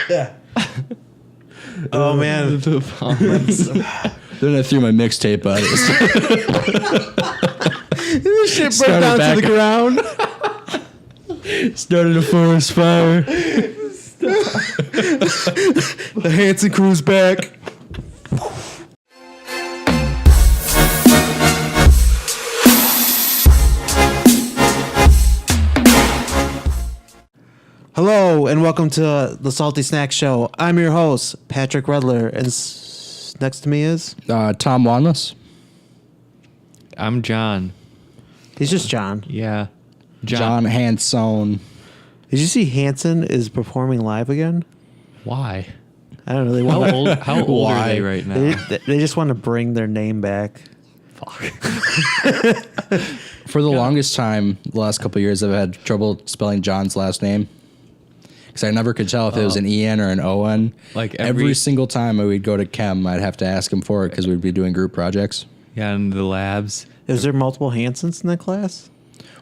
Oh man. The Bahamas. Then I threw my mixtape out. This shit Started burned down back- to the ground. Started a forest fire. The Hanson crew's back. Hello and welcome to the Salty Snack Show. I'm your host, Patrick Redler, and next to me is... Tom Wanless. I'm John. He's just John. Yeah. John Hanson. Did you see Hanson is performing live again? Why? I don't know. They How want old? How old are they right now? they just want to bring their name back. For the longest time, the last couple of years, I've had trouble spelling John's last name. Because I never could tell if it was an EN or an ON. Like every single time I would go to Chem, I'd have to ask him for it because we'd be doing group projects. Yeah, in the labs. Is there multiple Hansons in that class?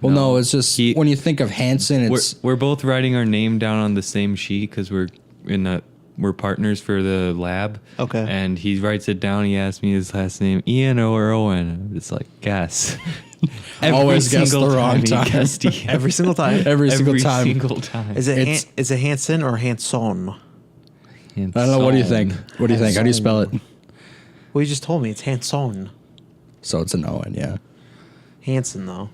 Well, no, it's just when you think of Hanson, We're, it's we're both writing our name down on the same sheet because we're partners for the lab. Okay. And he writes it down. He asks me his last name, Ian or Owen. It's like guess. Always guess the wrong he time. guessed Ian. Every single time? every single time. Single time. Is it It's- is it Hanson or Hanson? I don't know. What do you think? What do you think? How do you spell it? Well, you just told me it's Hanson. So it's an ON, yeah. Hanson, though.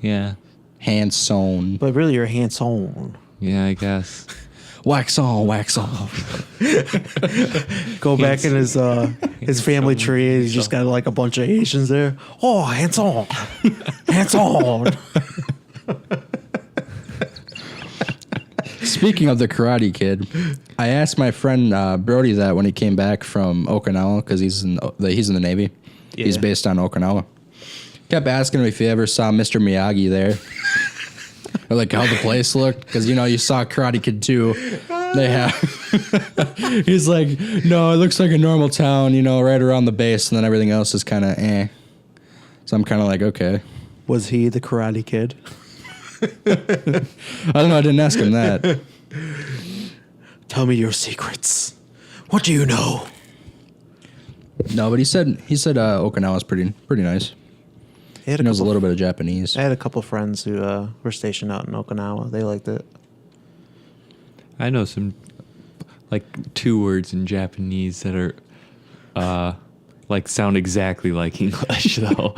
Yeah. Hanson. But really, you're Hanson. Yeah, I guess. Wax on, wax off. Go back in his family tree. And he's just got like a bunch of Asians there. Oh, Hanson. Hanson. Speaking of the Karate Kid, I asked my friend Brody that when he came back from Okinawa because he's in the Navy. Yeah. He's based on Okinawa. Kept asking him if he ever saw Mr. Miyagi there, or like how the place looked because you saw Karate Kid 2. They have. He's like, no, it looks like a normal town, right around the base, and then everything else is kind of eh. So I'm kind of like, okay. Was he the Karate Kid? I don't know. I didn't ask him that. Tell me your secrets. What do you know? No, but he said Okinawa's pretty nice. He had He knows a little bit of Japanese. I had a couple friends who were stationed out in Okinawa. They liked it. I know some, like, 2 words in Japanese that are, sound exactly like English, though.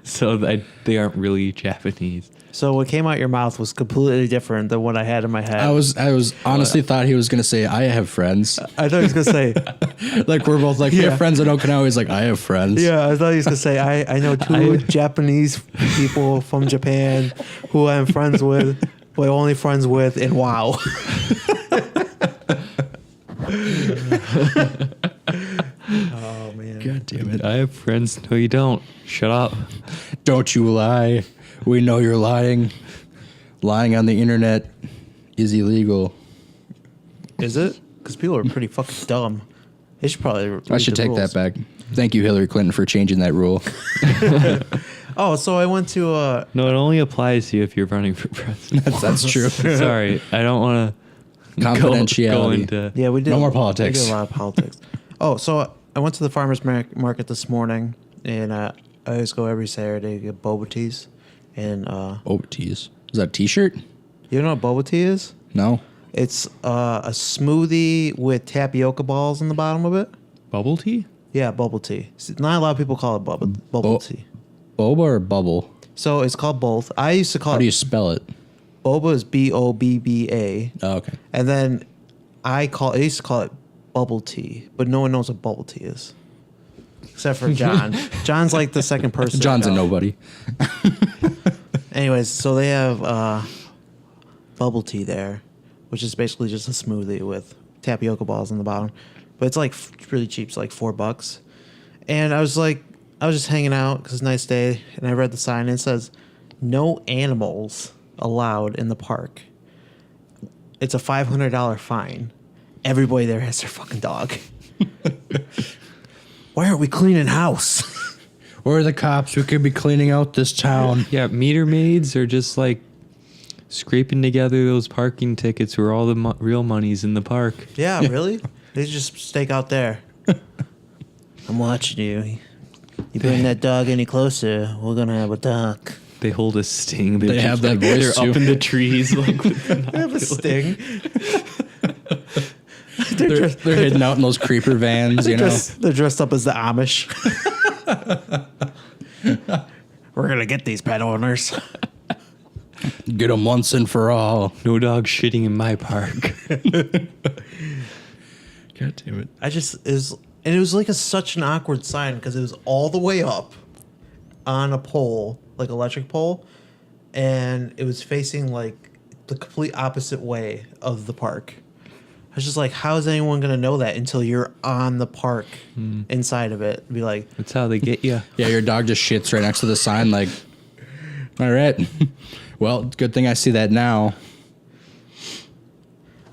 So they aren't really Japanese. So what came out your mouth was completely different than what I had in my head. I was honestly thought he was gonna say I have friends. I thought he was gonna say, Like we're both like we Yeah. have friends in Okinawa. He's like I have friends. yeah. I thought he was gonna say, I know 2 Japanese people from Japan who I'm friends with, but only friends with in WoW. Oh man. God damn it! I have friends. No, you don't. Shut up. Don't you lie. We know you're lying. Lying on the internet is illegal. Is it? Because people are pretty fucking dumb. They should probably. I should take that back. Thank you, Hillary Clinton, for changing that rule. Oh, so I went to. No, it only applies to you if you're running for president. That's true. Sorry, I don't want to go Confidentiality. into. Yeah, we did. No more politics. We did a lot of politics. Oh, so I went to the farmers market this morning, and I always go every Saturday to get boba teas. And Boba teas. Is that a T-shirt? you know what boba tea is? No. It's a smoothie with tapioca balls in the bottom of it. Bubble tea? Yeah, bubble tea. Not a lot of people call it bubble tea. Boba or bubble? So it's called both. I used to call How it do you spell it? boba is BOBBA, Oh, okay. and then I used to call it bubble tea, but no one knows what bubble tea is. Except for John. John's like the second person. John's I a know. nobody. Anyways, so they have bubble tea there, which is basically just a smoothie with tapioca balls in the bottom. But it's like really cheap. It's like $4. And I was just hanging out because it's a nice day, and I read the sign and it says, "No animals allowed in the park." It's a $500 fine. Everybody there has their fucking dog. Why aren't we cleaning house? Where are the cops? We could be cleaning out this town. Yeah, meter maids are just like scraping together those parking tickets where all the real money's in the park. Yeah, really? They just stake out there. I'm watching you. You bring that dog any closer, we're gonna have a talk. They hold a sting. They have that voice, They're too. up in the trees. Like with the They have a sting. They're hidden out in those creeper vans, you know. They're dressed up as the Amish. We're gonna get these pet owners. Get them once and for all. no dog shitting in my park. God damn it. And it was like such an awkward sign because it was all the way up on a pole, like electric pole, and it was facing like the complete opposite way of the park. I was just like, how is anyone gonna know that until you're on the park inside of it? Be like, That's how they get you. Yeah, your dog just shits right next to the sign, like, all right. Well, good thing I see that now.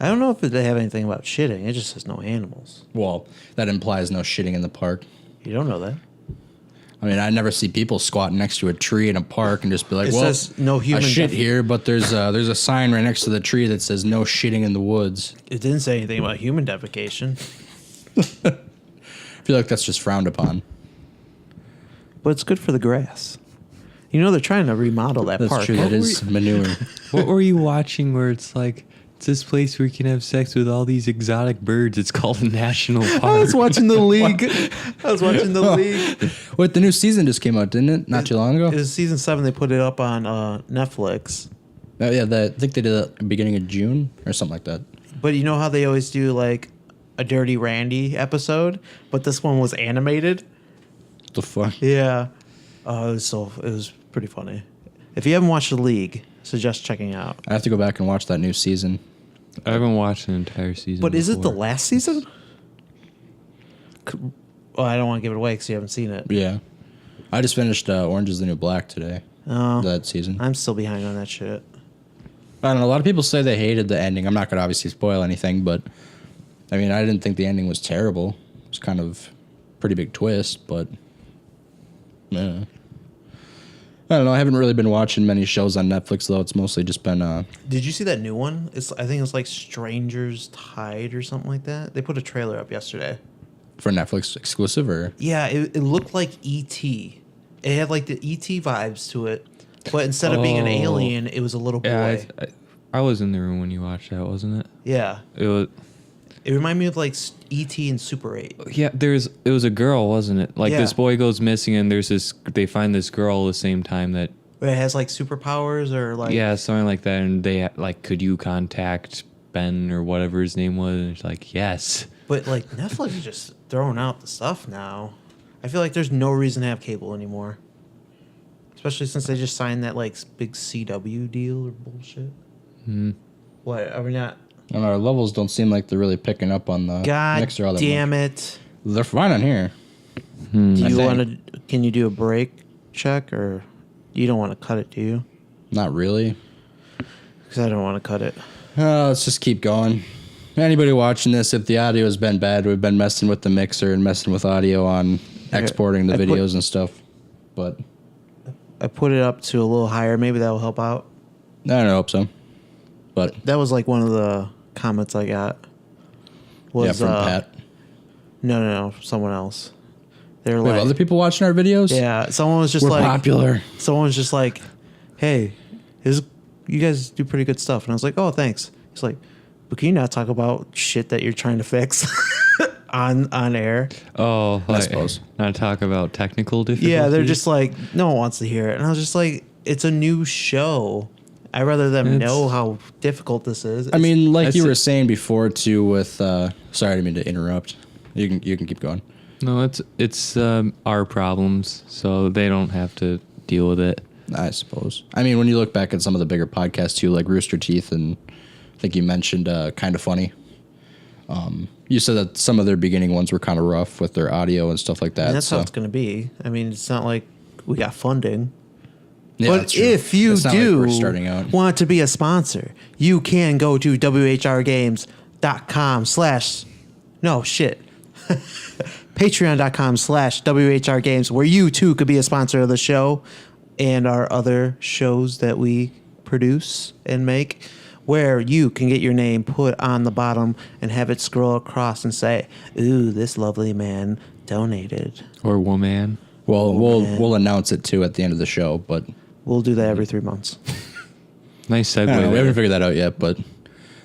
I don't know if they have anything about shitting. It just says no animals. Well, that implies no shitting in the park. You don't know that. I mean, I never see people squatting next to a tree in a park and just be like, It well, says no human I shit def- here, but there's a sign right next to the tree that says no shitting in the woods. It didn't say anything about human defecation, I feel like that's just frowned upon. but it's good for the grass. You know they're trying to remodel that That's park. true. That is manure. What were you watching where it's like, it's this place where you can have sex with all these exotic birds. It's called a national I park. was watching the league. I was watching the league. Wait, the new season just came out, didn't it? Not too long ago. It was season 7. They put it up on Netflix. Oh, yeah, I think they did it at the beginning of June or something like that. But you know how they always do like a Dirty Randy episode, but this one was animated. What the fuck? Yeah. It was pretty funny. If you haven't watched the league, suggest checking out. I have to go back and watch that new season. I haven't watched an entire season. But is it the before. last season? Well, I don't want to give it away because you haven't seen it. Yeah. I just finished Orange is the New Black today. Oh, That season. I'm still behind on that shit. I don't know. A lot of people say they hated the ending. I'm not going to obviously spoil anything, but I mean, I didn't think the ending was terrible. It was kind of a pretty big twist, but yeah. I don't know. I haven't really been watching many shows on Netflix though. It's mostly just been Did you see that new one? I think it's like Strangers Tide or something like that. They put a trailer up yesterday. for Netflix exclusive or Yeah, it looked like E.T. It had like the E.T. vibes to it, but instead of being an Oh. alien, it was a little boy. Yeah, I was in the room when you watched that, wasn't it? Yeah, It was. it reminded me of like E.T. and Super 8. Yeah, it was a girl, wasn't it? Like Yeah. this boy goes missing, and they find this girl at the same time that Where it has like superpowers or like yeah, something like that, and they like, could you contact Ben or whatever his name was? And it's like, yes. But like Netflix is just throwing out the stuff now. I feel like there's no reason to have cable anymore, especially since they just signed that like big CW deal or bullshit. Hmm. What are we not? and our levels don't seem like they're really picking up on the God mixer all that damn much. it! They're fine on here. Do I you think. want to? Can you do a break check or you don't want to cut it? Do you? Not really. Because I don't want to cut it. Let's just keep going. Anybody watching this, if the audio has been bad, we've been messing with the mixer and messing with audio on exporting the I put- videos and stuff. But I put it up to a little higher. Maybe that will help out. I don't hope so. But That was like one of the comments I got. Was, yeah, from Pat. No, someone else. They're We like, have other people watching our videos? yeah. Someone was just We're like, popular. someone was just like, "Hey, you guys do pretty good stuff," and I was like, "Oh, thanks." He's like, "But can you not talk about shit that you're trying to fix on air?" Oh, I suppose. Not talk about technical difficulties. Yeah, they're just like, no one wants to hear it, and I was just like, "It's a new show. I'd rather them It's- know how difficult this is." I mean, like That's you it. were saying before too with sorry, I didn't mean to interrupt. You can keep going. No, it's our problems, so they don't have to deal with it. I suppose. I mean, when you look back at some of the bigger podcasts too, like Rooster Teeth, and I think you mentioned Kind of Funny. You said that some of their beginning ones were kind of rough with their audio and stuff like that. and that's so how it's going to be. I mean, it's not like we got funding. yeah, But that's true. if you It's not like do we're starting out. want to be a sponsor, you can go to whrgames.com/ no shit. Patreon.com/WHRgames, where you too could be a sponsor of the show and our other shows that we produce and make, where you can get your name put on the bottom and have it scroll across and say, "Ooh, this lovely man donated." Or woman. Well, man. we'll announce it too at the end of the show, but We'll do that every 3 months. Nice segue. I don't know, we there. haven't figured that out yet. But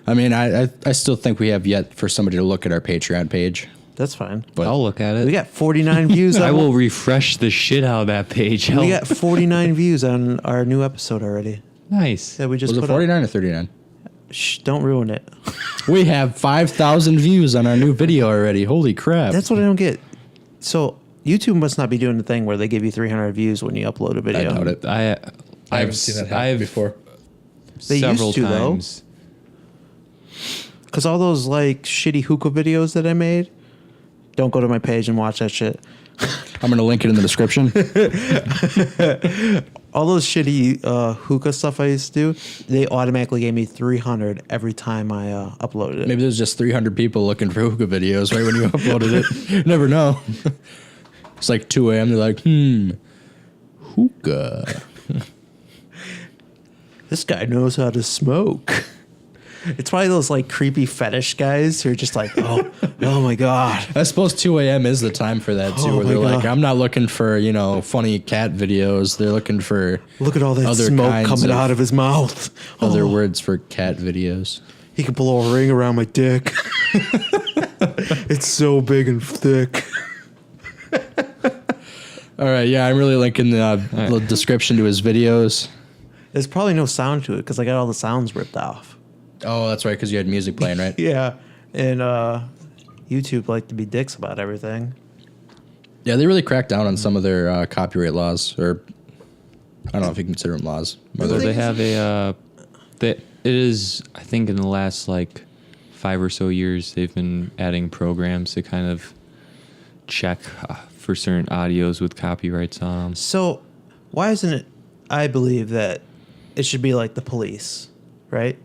I mean, I still think we have yet for somebody to look at our Patreon page. That's fine. But I'll look at it. We got 49 views. I on will refresh the shit out of that page. We got 49 views on our new episode already. Nice. That we just was it put up. 49 or 39? Shh, don't ruin it. We have 5,000 views on our new video already. Holy crap! That's what I don't get. So YouTube must not be doing the thing where they give you 300 views when you upload a I video. doubt it. I haven't seen that happen before. They several used to, though. times. Because all those like shitty hookah videos that I made, don't go to my page and watch that shit. I'm gonna link it in the description. All those shitty hookah stuff I used to do, they automatically gave me 300 every time I uploaded it. Maybe there's just 300 people looking for hookah videos right when you uploaded it. You never know. It's like 2 a.m. They're like, hookah. This guy knows how to smoke. It's probably those like creepy fetish guys who are just like, oh my god. I suppose 2 a.m. is the time for that too, Oh where my they're like, God. I'm not looking for, funny cat videos. They're looking for Look at all that other smoke kinds coming of- out of his mouth. other Oh, words for cat videos. he can blow a ring around my dick. It's so big and thick. All right, yeah, I'm really linking the description to his videos. There's probably no sound to it because I got all the sounds ripped off. Oh, that's right, because you had music playing, right? Yeah. And YouTube like to be dicks about everything. Yeah, they really cracked down on some of their copyright laws, or I don't know if you can consider them laws. Or they have a. It is, I think, in the last like 5 or so years, they've been adding programs to kind of check for certain audios with copyrights on them. So why isn't it, I believe that it should be like the police, right?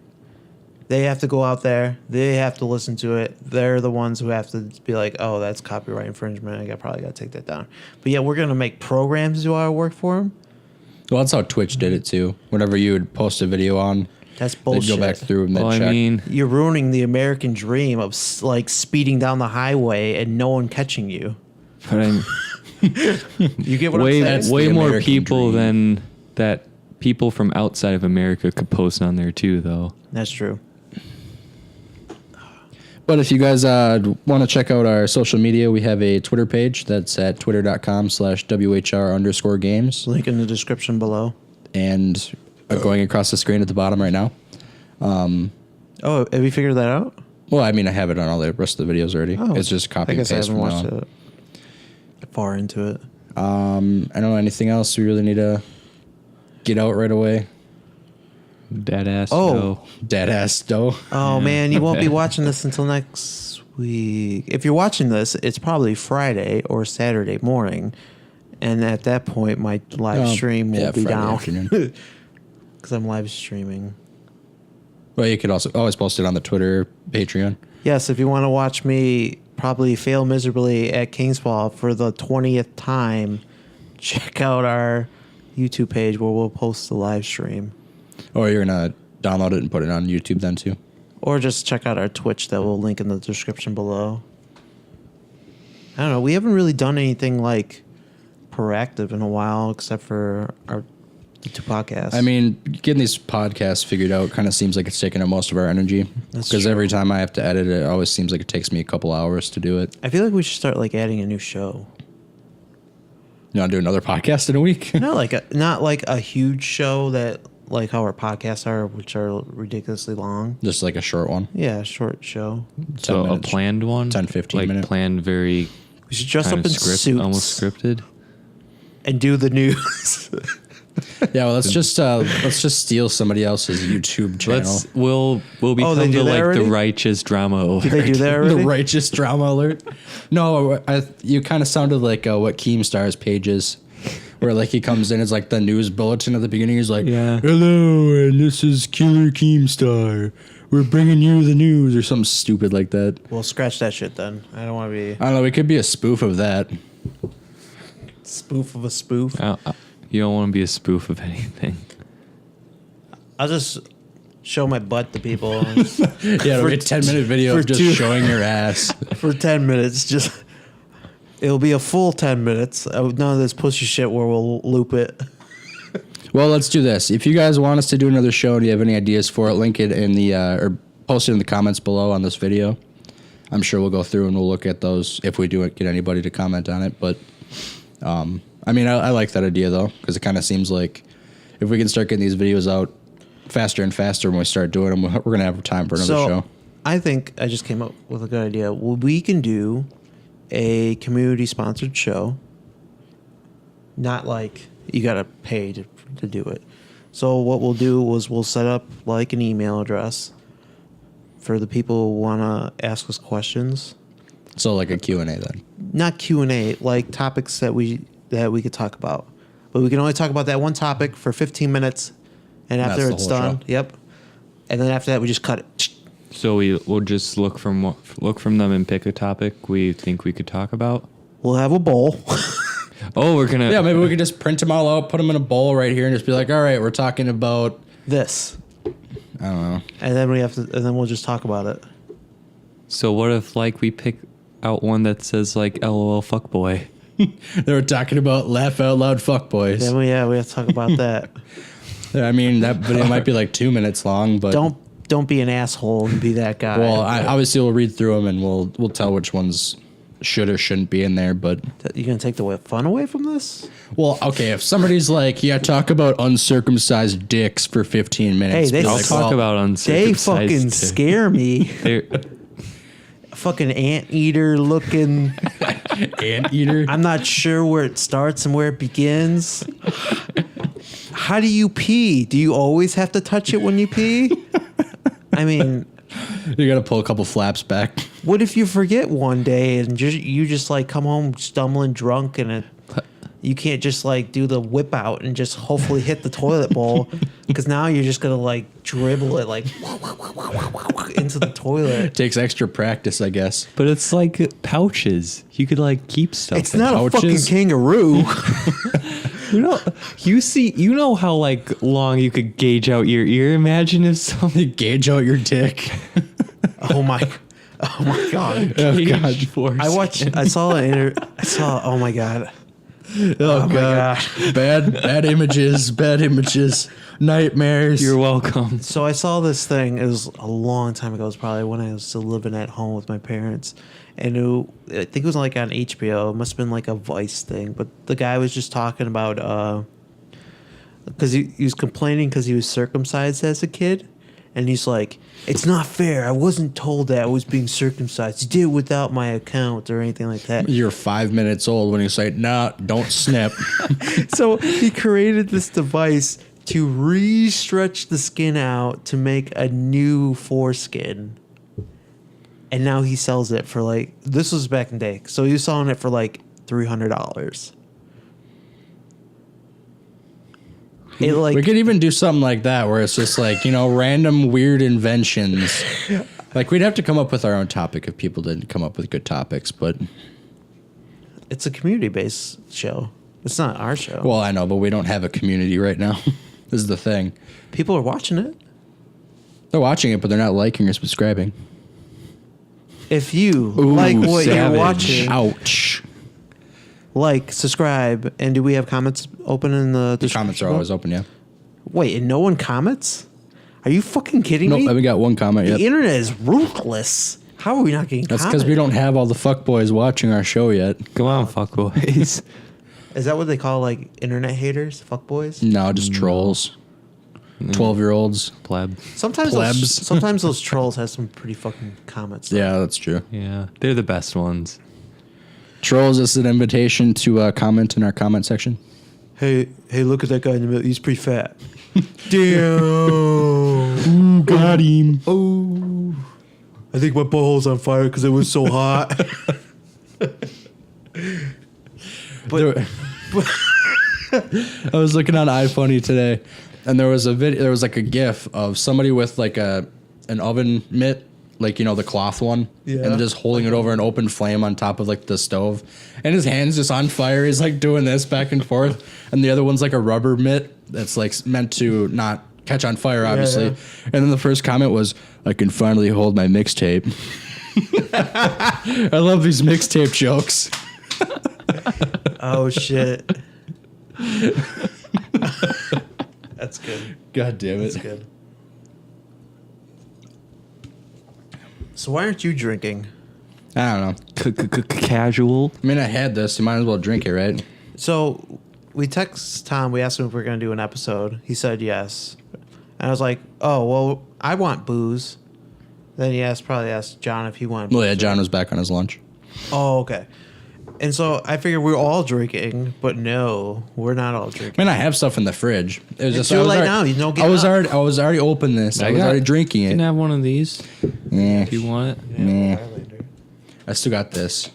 They have to go out there. They have to listen to it. They're the ones who have to be like, oh, that's copyright infringement. Probably got to take that down. But yeah, we're going to make programs do our work for them. Well, that's how Twitch did it too. Whenever you would post a video on, That's they'd bullshit. go back through and they'd Well, check. I mean, You're ruining the American dream of like speeding down the highway and no one catching you. but I'm You get what way I'm saying? That's way the more American people dream. than that. People from outside of America could post on there too, though. That's true. But if you guys want to check out our social media, we have a Twitter page that's at twitter.com/WHR_games. Link in the description below. And going across the screen at the bottom right now. Oh, have you figured that out? Well, I mean, I have it on all the rest of the videos already. Oh, It's just copy I and guess I paste haven't from watched now on. it far into it. I don't know anything else we really need to get out right away. Dead ass. Oh. no. Dead ass dough. Oh man, you won't be watching this until next week. If you're watching this, it's probably Friday or Saturday morning, and at that point, my live stream will be Friday down afternoon. because I'm live streaming. Well, you could also always post it on the Twitter, Patreon. Yes, if you want to watch me probably fail miserably at Kingsfall for the 20th time, check out our YouTube page where we'll post the live stream. Or you're going to download it and put it on YouTube then too. Or just check out our Twitch that we'll link in the description below. I don't know. We haven't really done anything like proactive in a while except for the 2 podcasts. I mean, getting these podcasts figured out kind of seems like it's taking up most of our energy. That's Because true. every time I have to edit it, it always seems like it takes me a couple hours to do it. I feel like we should start like adding a new show. You want to do another podcast in a week? Not like a huge show that like how our podcasts are, which are ridiculously long. Just like a short one. Yeah, short show. So 10 a minutes. planned one, 10, 15 like minute. planned, very We should dress kind up of in suits almost scripted. and do the news. Yeah, well, let's just steal somebody else's YouTube channel. We'll become they do the that like already? the righteous drama alert. Did they do that already? The righteous drama alert. No, you kind of sounded like what Keemstar's page is, where like he comes in as like the news bulletin at the beginning. He's like, Yeah. "Hello, and this is Killer Keemstar. We're bringing you the news," or something stupid like that. Well, scratch that shit then. I don't want to be I don't know. It could be a spoof of that. spoof of a spoof. You don't want to be a spoof of anything. I'll just show my butt to people Yeah, it'll be a 10-minute video for of just two- showing your ass. for 10 minutes. Just it'll be a full 10 minutes. None of this pussy shit where we'll loop it. Well, let's do this. If you guys want us to do another show and you have any ideas for it, link it in the or post it in the comments below on this video. I'm sure we'll go through and we'll look at those if we do get anybody to comment on it. But I mean, I like that idea though, because it kind of seems like if we can start getting these videos out faster and faster when we start doing them, we're gonna have time for another show. I think I just came up with a good idea. Well, we can do a community sponsored show. Not like you gotta pay to do it. So what we'll do is we'll set up like an email address for the people who wanna ask us questions. So like a Q&A then. Not Q&A, like topics that we could talk about. But we can only talk about that one topic for 15 minutes, and after That's the it's whole done, show. yep. And then after that, we just cut it. So we'll just look from them and pick a topic we think we could talk about. We'll have a bowl. Oh, we're gonna. Yeah, maybe we could just print them all out, put them in a bowl right here, and just be like, all right, we're talking about, this, I don't know. and then we'll just talk about it. So what if like we pick out one that says like LOL fuckboy? They were talking about laugh out loud fuckboys. Then we have to talk about that. I mean, that video might be like 2 minutes long, but Don't be an asshole and be that guy. well, obviously we'll read through them and we'll tell which ones should or shouldn't be in there. But You gonna take the fun away from this? well, okay, if somebody's like, yeah, talk about uncircumcised dicks for 15 minutes. Hey, they be I'll like, talk well, about They uncircumcised. fucking too. scare me. They're- Fucking anteater looking. anteater. I'm not sure where it starts and where it begins. How do you pee? Do you always have to touch it when you pee? I mean, You got to pull a couple flaps back. what if you forget one day and you just like come home stumbling drunk and you can't just like do the whip out and just hopefully hit the toilet bowl because now you're just gonna like dribble it like into the toilet. Takes extra practice, I guess. but it's like pouches. You could like keep stuff. It's in. not a fucking pouches? kangaroo. You know how like long you could gauge out your ear. Imagine if something Gauge out your dick. Oh my god. gauge force. I saw oh my god. Oh, my God. Bad images, nightmares. You're welcome. So I saw this thing. It was a long time ago. It was probably when I was still living at home with my parents. And I think it was like on HBO. It must have been like a Vice thing. But the guy was just talking about, because he was complaining because he was circumcised as a kid. And he's like, it's not fair. I wasn't told that I was being circumcised. He did it without my account or anything like that. You're 5 minutes old when you say, nah, don't snip. So he created this device to re-stretch the skin out to make a new foreskin. And now he sells it for like, this was back in the day. So he was selling it for like $300. It like We could even do something like that where it's just like, random weird inventions. Like, we'd have to come up with our own topic if people didn't come up with good topics, but... it's a community-based show. It's not our show. Well, I know, but we don't have a community right now. This is the thing. People are watching it. They're watching it, but they're not liking or subscribing. If you like what you're savage. watching, Ouch. like, subscribe, and do we have comments open in the The comments are always open, yeah. Wait, and no one comments? Are you fucking kidding Nope, me? I haven't got one comment The yet. internet is ruthless. How are we not getting That's comments? because we don't have all the fuckboys watching our show yet. Come on, fuckboys. Is that what they call like internet haters, fuckboys? No, just trolls. 12-year-olds. Pleb. Sometimes Plebs. sometimes those trolls have some pretty fucking comments. Yeah, that's true. Yeah, they're the best ones. Trolls is an invitation to comment in our comment section. Hey, look at that guy in the middle. He's pretty fat. Damn. Got him. Oh. I think my butthole's on fire because it was so hot. But I was looking on iFunny today, and there was a video. There was like a GIF of somebody with like an oven mitt, like the cloth one, Yeah. and just holding it over an open flame on top of like the stove, and his hands just on fire. He's like doing this back and forth, and the other one's like a rubber mitt that's like meant to not catch on fire, obviously. yeah. And then the first comment was, "I can finally hold my mixtape." I love these mixtape jokes. Oh shit. That's good. God damn That's it. good. So why aren't you drinking? I don't know. Casual. I mean, I had this. You might as well drink it, right? So we text Tom. We asked him if we are going to do an episode. He said yes. And I was like, oh, well, I want booze. Then he probably asked John if he wanted booze. Well, yeah, John was back on his lunch. Oh, okay. And so I figured we're all drinking, but no, we're not all I drinking. mean, I have stuff in the fridge. It was It's just I too was late already- now. You don't get I was up. already open this. I was already drinking You can it. have one of these Yeah. if you want it. Yeah. I still got this.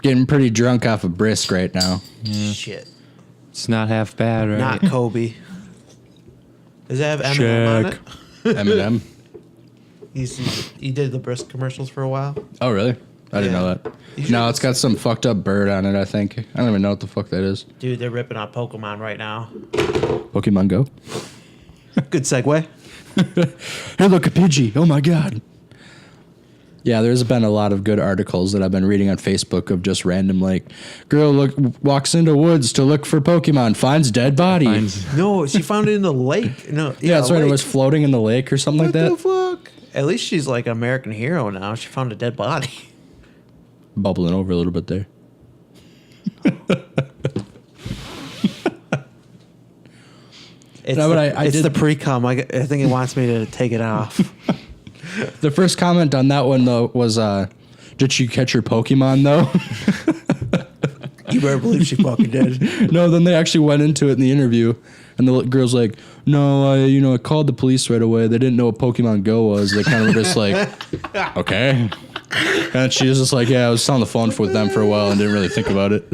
Getting pretty drunk off of Brisk right now. Shit. It's not half bad, right? Not Kobe. Does it have Eminem on it? Eminem. He did the Brisk commercials for a while. Oh, really? I didn't Yeah. know You that. should- No, it's got some fucked up bird on it, I think. I don't even know what the fuck that is. Dude, they're ripping on Pokemon right now. Pokemon Go? Good segue. Hey, look, a Pidgey. Oh, my God. Yeah, there's been a lot of good articles that I've been reading on Facebook of just random, like, girl walks into woods to look for Pokemon, finds dead body. No, she found it in the lake. No, yeah, that's right. It lake. was floating in the lake or something What like the that. fuck? At least she's like an American hero now. She found a dead body. Bubbling over a little bit there. It's, No, but I it's did- the pre-com. I think it wants me to take it off. The first comment on that one, though, was, did she catch her Pokemon, though? You better believe she fucking did. No, then they actually went into it in the interview, and the girl's like, "No, I called the police right away. They didn't know what Pokemon Go was. They kind of were just like, okay." And she was just like, "Yeah, I was on the phone with them for a while and didn't really think about it."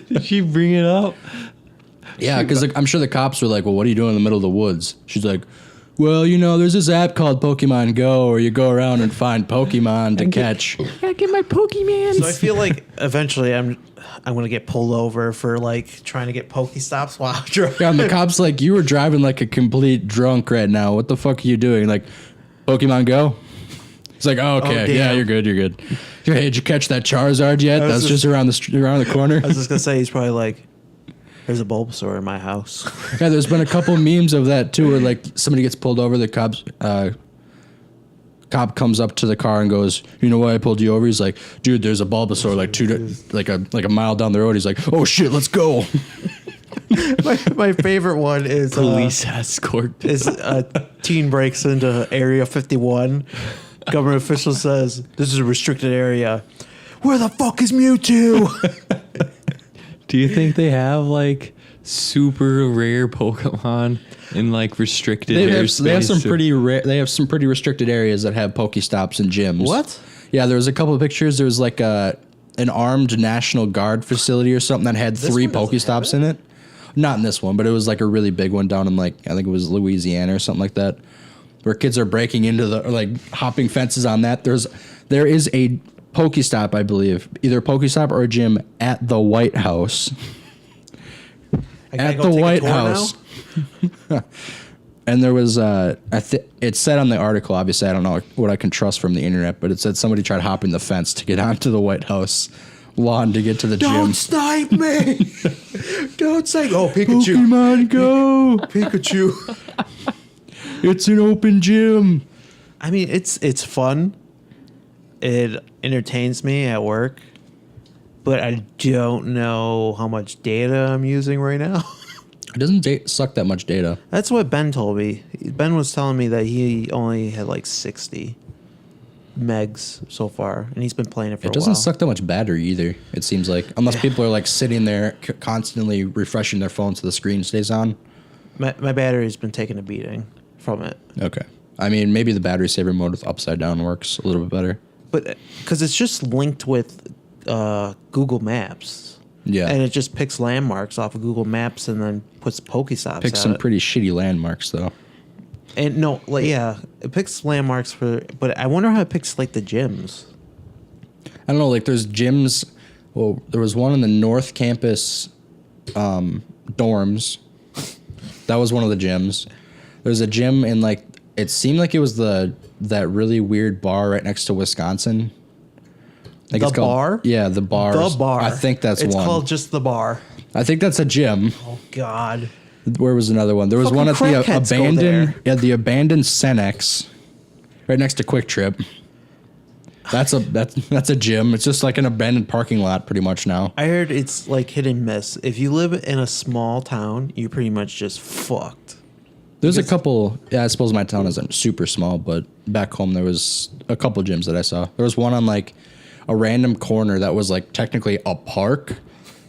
Did she bring it up? Yeah, because I'm sure the cops were like, "Well, what are you doing in the middle of the woods?" She's like, "Well, there's this app called Pokemon Go where you go around and find Pokemon to catch." I get my Pokemon. So I feel like eventually I'm gonna get pulled over for like trying to get Pokestops while I'm driving. Yeah, and the cop's like, "You were driving like a complete drunk right now. What the fuck are you doing?" Like, Pokemon Go? It's like, "Oh, okay. Oh, damn. Yeah, you're good. You're good." Hey, did you catch that Charizard yet? was That's just around the corner. I was just gonna say he's probably like, "There's a Bulbasaur in my house." Yeah, there's been a couple memes of that too, where like somebody gets pulled over, the cop comes up to the car and goes, "You know why I pulled you over?" He's like, "Dude, there's a Bulbasaur like a mile down the road." He's like, "Oh shit, let's go." my favorite one is Police escort. is a teen breaks into Area 51. Government official says, "This is a restricted area." Where the fuck is Mewtwo? Do you think they have like super rare Pokemon in like restricted airspace? They have some pretty they have some pretty restricted areas that have Pokestops and gyms. What? Yeah, there was a couple of pictures. There was like an armed National Guard facility or something that had This 3 one doesn't have Pokestops in it. Not in this one, but it was like a really big one down in like I think it was Louisiana or something like that, where kids are breaking into or like hopping fences on that. There is a Pokestop, I believe, either a Pokestop or a gym at the White House. I gotta At go the take a White tour now? House. And there was it said on the article, obviously I don't know what I can trust from the internet, but it said somebody tried hopping the fence to get onto the White House lawn to get to the Don't gym. snipe me! Don't say, "Oh, Pikachu, Pokemon Go! Pikachu." It's an open gym. I mean, it's fun. It entertains me at work, but I don't know how much data I'm using right now. It doesn't suck that much data. That's what Ben told me. Ben was telling me that he only had like 60 megs so far, and he's been playing it for It a doesn't while. suck that much battery either, it seems like. Unless people are like sitting there constantly refreshing their phone so the screen stays on. My battery's been taking a beating from it. Okay. I mean, maybe the battery saver mode with upside down works a little bit better. But because it's just linked with Google Maps. Yeah. And it just picks landmarks off of Google Maps and then puts Pokestops Pick at some it. pretty shitty landmarks, though. And no, like, yeah, it picks landmarks for, but I wonder how it picks like the gyms. I don't know, like there's gyms. Well, there was one in the North Campus dorms. That was one of the gyms. There's a gym in like it seemed like it was that really weird bar right next to Wisconsin. Like The bar? Yeah, the bar. The bar. I think that's it's one. called just the bar. I think that's a gym. Oh God. Where was another one? There was Fucking one at the crackheads go abandoned, there. the abandoned Cenex, right next to Quick Trip. That's a gym. It's just like an abandoned parking lot, pretty much now. I heard it's like hit and miss. If you live in a small town, you're pretty much just fucked. There's a Because- couple. Yeah, I suppose my town isn't super small, but back home there was a couple gyms that I saw. There was one on like a random corner that was like technically a park,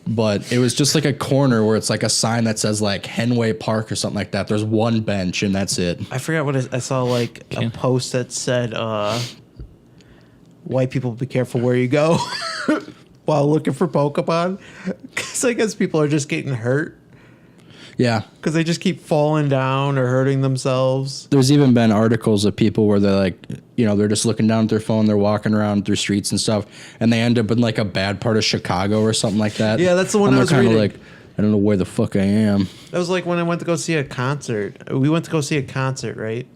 but it was just like a corner where it's like a sign that says like Henway Park or something like that. There's one bench and that's it. I forgot what I saw. Like a post that said, "White people, be careful where you go while looking for Pokemon," because I guess people are just getting hurt Yeah. because they just keep falling down or hurting themselves. There's even been articles of people where they're like, they're just looking down at their phone, they're walking around through streets and stuff, and they end up in like a bad part of Chicago or something like that. Yeah, that's the one and I they're was kinda reading. like, I don't know where the fuck I am. That was like when I went to go see a concert. We went to go see a concert, right?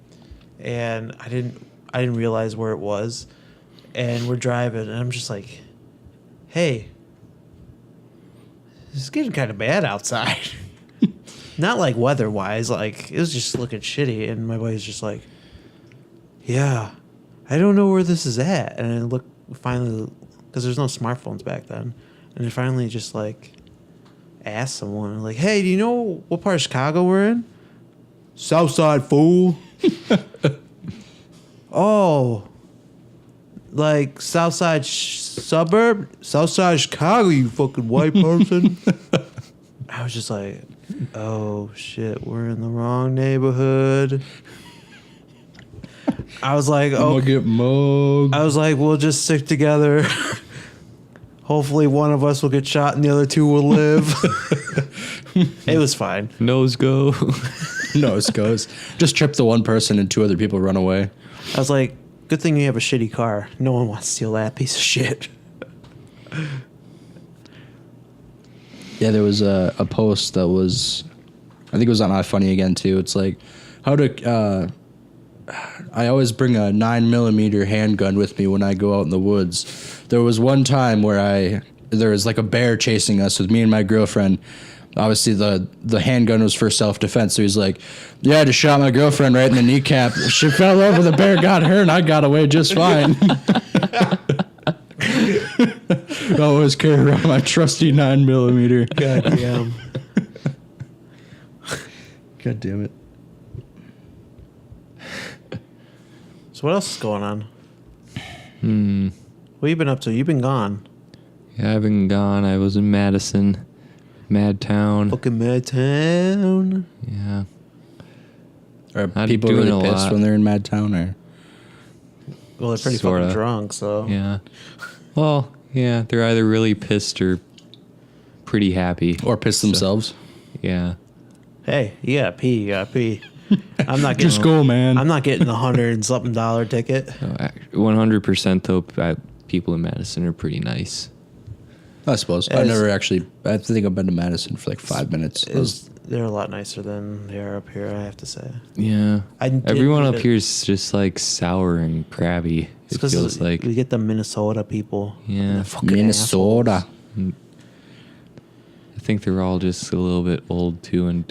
And I didn't realize where it was. And we're driving, and I'm just like, "Hey, it's getting kind of bad outside." Not like weather-wise, like it was just looking shitty. And my buddy's just like, "Yeah, I don't know where this is at." And I look finally, because there's no smartphones back then, and I finally just like asked someone, like, "Hey, do you know what part of Chicago we're in?" "Southside, fool." "Oh, like Southside suburb? Southside Chicago, you fucking white person." I was just like, "Oh shit, we're in the wrong neighborhood." I was like, I'm "Oh, gonna get mugged. I was like, we'll just stick together. Hopefully one of us will get shot and the other two will live." It was fine. Nose go. No, it goes. Just trip the one person and two other people run away. I was like, good thing you have a shitty car. No one wants to steal that piece of shit. Yeah, there was a post that was, I think it was on iFunny again too. It's like, how to, I always bring a 9mm handgun with me when I go out in the woods. There was one time where there was like a bear chasing us with me and my girlfriend. Obviously the handgun was for self-defense. So he's like, "Yeah, I just shot my girlfriend right in the kneecap. She fell over, the bear got her, and I got away just fine." I always carry around my trusty 9mm. God damn. God damn it. So what else is going on? What you been up to? You've been gone. Yeah, I've been gone. I was in Madison, Madtown. Fucking Madtown. Yeah. Are Not people doing really a pissed lot. when they're in Madtown, or? Well, they're pretty Sorta. fucking drunk, so. Yeah. Well, yeah, they're either really pissed or pretty happy. Or piss themselves? Yeah. Hey, you gotta pee, you gotta pee. I'm not getting Just go, man. I'm not getting the $100 and something ticket. 100% though, people in Madison are pretty nice. I suppose. As- I think I've been to Madison for like 5 minutes. They're a lot nicer than they are up here, I have to say. Yeah. I did Everyone need up it. here is just like sour and crabby. It's It 'cause feels like. we get the Minnesota people. Yeah. And they're fucking Minnesota. assholes. I think they're all just a little bit old too and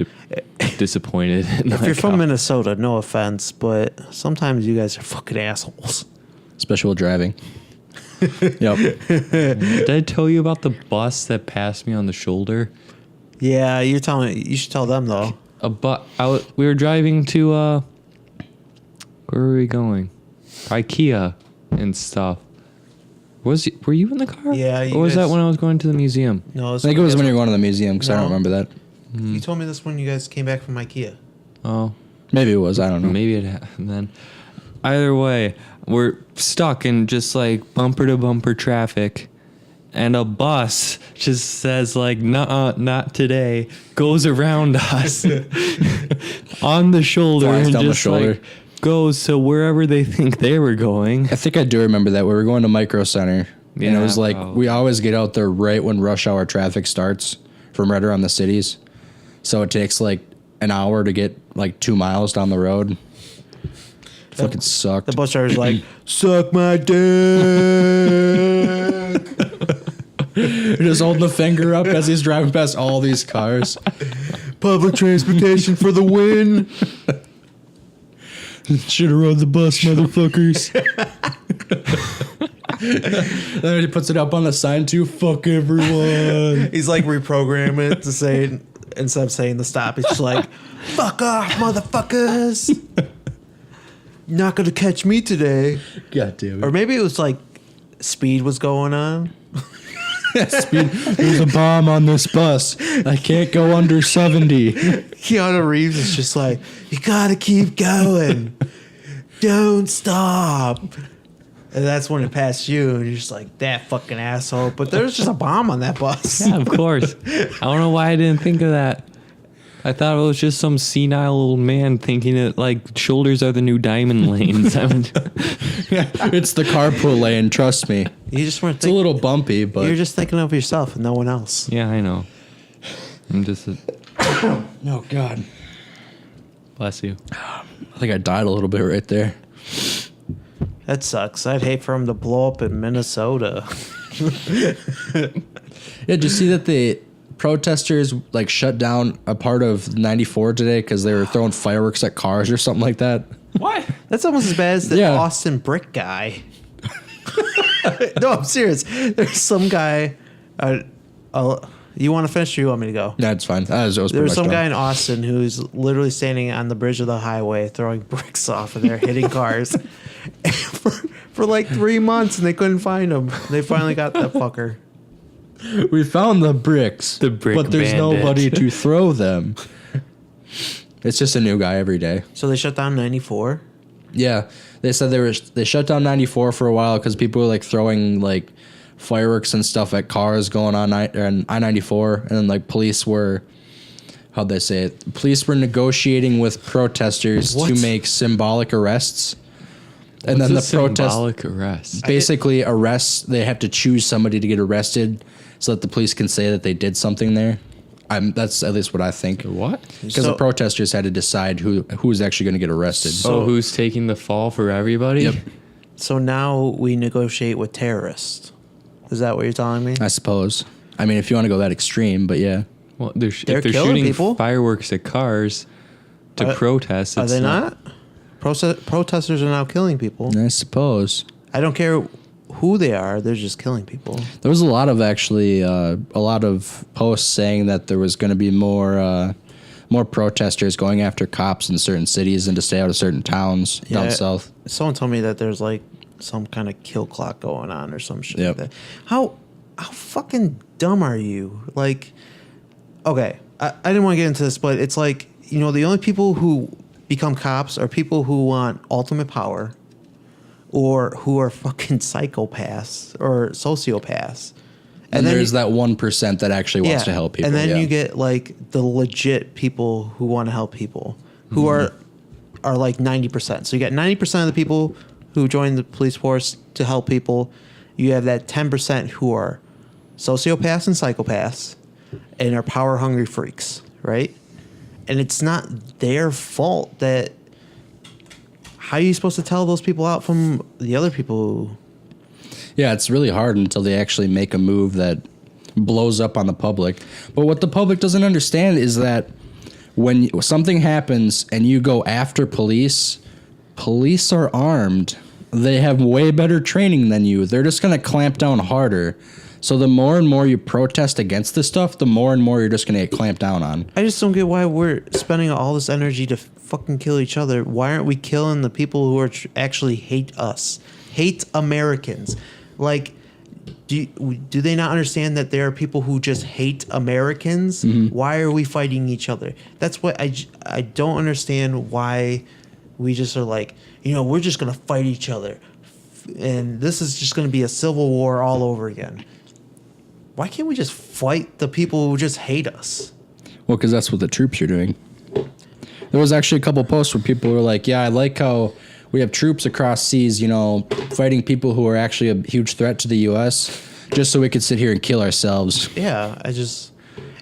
disappointed. in, If you're like, from how- Minnesota, no offense, but sometimes you guys are fucking assholes. Especially while driving. Yep. Did I tell you about the bus that passed me on the shoulder? Yeah, you're telling me. You should tell them though. We were driving to where were we going? IKEA and stuff. Were you in the car? Yeah, you Or was that guys- when I was going to the museum? No, I think it was when you were going to the museum, because I don't No. remember that. you told me this when you guys came back from IKEA. Oh, Maybe it was. I don't know. maybe it happened then. Either way, we're stuck in just like bumper to bumper traffic, and a bus just says like "Nuh-uh, not today," goes around us on the shoulder Flies and down the just shoulder. like goes to wherever they think they were going. I think I do remember that. We were going to Micro Center. And it Yeah, was like, probably. we always get out there right when rush hour traffic starts from right around the cities. So it takes like an hour to get like 2 miles down the road. Fucking sucked. The bus driver's like, suck my dick. Just holding the finger up as he's driving past all these cars. Public transportation for the win. Should have rode the bus, motherfuckers. Then he puts it up on the sign too. Fuck everyone. He's like reprogramming it to say, instead of saying the stop, he's just like, fuck off, motherfuckers. You're not gonna catch me today. God damn it. Or maybe it was like speed was going on. There's a bomb on this bus. I can't go under 70. Keanu Reeves is just like, you gotta keep going. Don't stop. And that's when it passed you, and you're just like, that fucking asshole. But there's just a bomb on that bus. Yeah, of course. I don't know why I didn't think of that. I thought it was just some senile old man thinking that like shoulders are the new diamond lanes. It's the carpool lane, trust me. You just weren't It's a little bumpy, but you're just thinking of yourself and no one else. Yeah, I know. I'm just oh god. bless you. I think I died a little bit right there. That sucks. I'd hate for him to blow up in Minnesota. Yeah, did you see that the protesters like shut down a part of 94 today because they were throwing fireworks at cars or something like that? What? That's almost as bad as the Yeah. Austin Brick guy. No, I'm serious. There's some guy. You want to finish or you want me to go? That's fine. Was There pretty was much some done. guy in Austin who's literally standing on the bridge of the highway throwing bricks off and they're hitting cars for like 3 months and they couldn't find him. They finally got that fucker. We found the bricks, The brick but there's bandit. nobody to throw them. It's just a new guy every day. So they shut down 94. Yeah, they said they shut down 94 for a while because people were like throwing like fireworks and stuff at cars going on I-94, and then like police were, how'd they say it? Police were negotiating with protesters What? to make symbolic arrests, and What's then a the protest symbolic arrest. basically arrests. They have to choose somebody to get arrested so that the police can say that they did something there. That's at least what I think. What? Because So- the protesters had to decide who's actually going to get arrested. So who's taking the fall for everybody? Yep. So now we negotiate with terrorists. Is that what you're telling me? I suppose. I mean, if you want to go that extreme, but yeah. Well, They're if they're killing shooting people. fireworks at cars to protest, Are it's they not? Protesters are now killing people. I suppose. I don't care who they are. They're just killing people. There was a lot of posts saying that there was going to be more protesters going after cops in certain cities and to stay out of certain towns down south. Someone told me that there's like some kind of kill clock going on or some shit Yep. like that. How fucking dumb are you? Like, okay, I didn't want to get into this, but it's like, you know, the only people who become cops are people who want ultimate power or who are fucking psychopaths or sociopaths. And then there's that 1% that actually wants to help people. And then yeah. you get like the legit people who want to help people, who are like 90%. So you got 90% of the people who join the police force to help people. You have that 10% who are sociopaths and psychopaths and are power hungry freaks, right? And it's not their fault that. How are you supposed to tell those people out from the other people? Yeah, it's really hard until they actually make a move that blows up on the public. But what the public doesn't understand is that when something happens and you go after police are armed. They have way better training than you. They're just going to clamp down harder. So the more and more you protest against this stuff, the more and more you're just going to get clamped down on. I just don't get why we're spending all this energy to fucking kill each other. Why aren't we killing the people who are actually hate us, hate Americans? Like, do they not understand that there are people who just hate Americans? Why are we fighting each other? That's what I don't understand. Why we just are like, you know, we're just gonna fight each other, and this is just gonna be a civil war all over again. Why can't we just fight the people who just hate us? Well, because that's what the troops are doing. There was actually a couple posts where people were like, yeah, I like how we have troops across seas, you know, fighting people who are actually a huge threat to the U.S., just so we could sit here and kill ourselves. Yeah,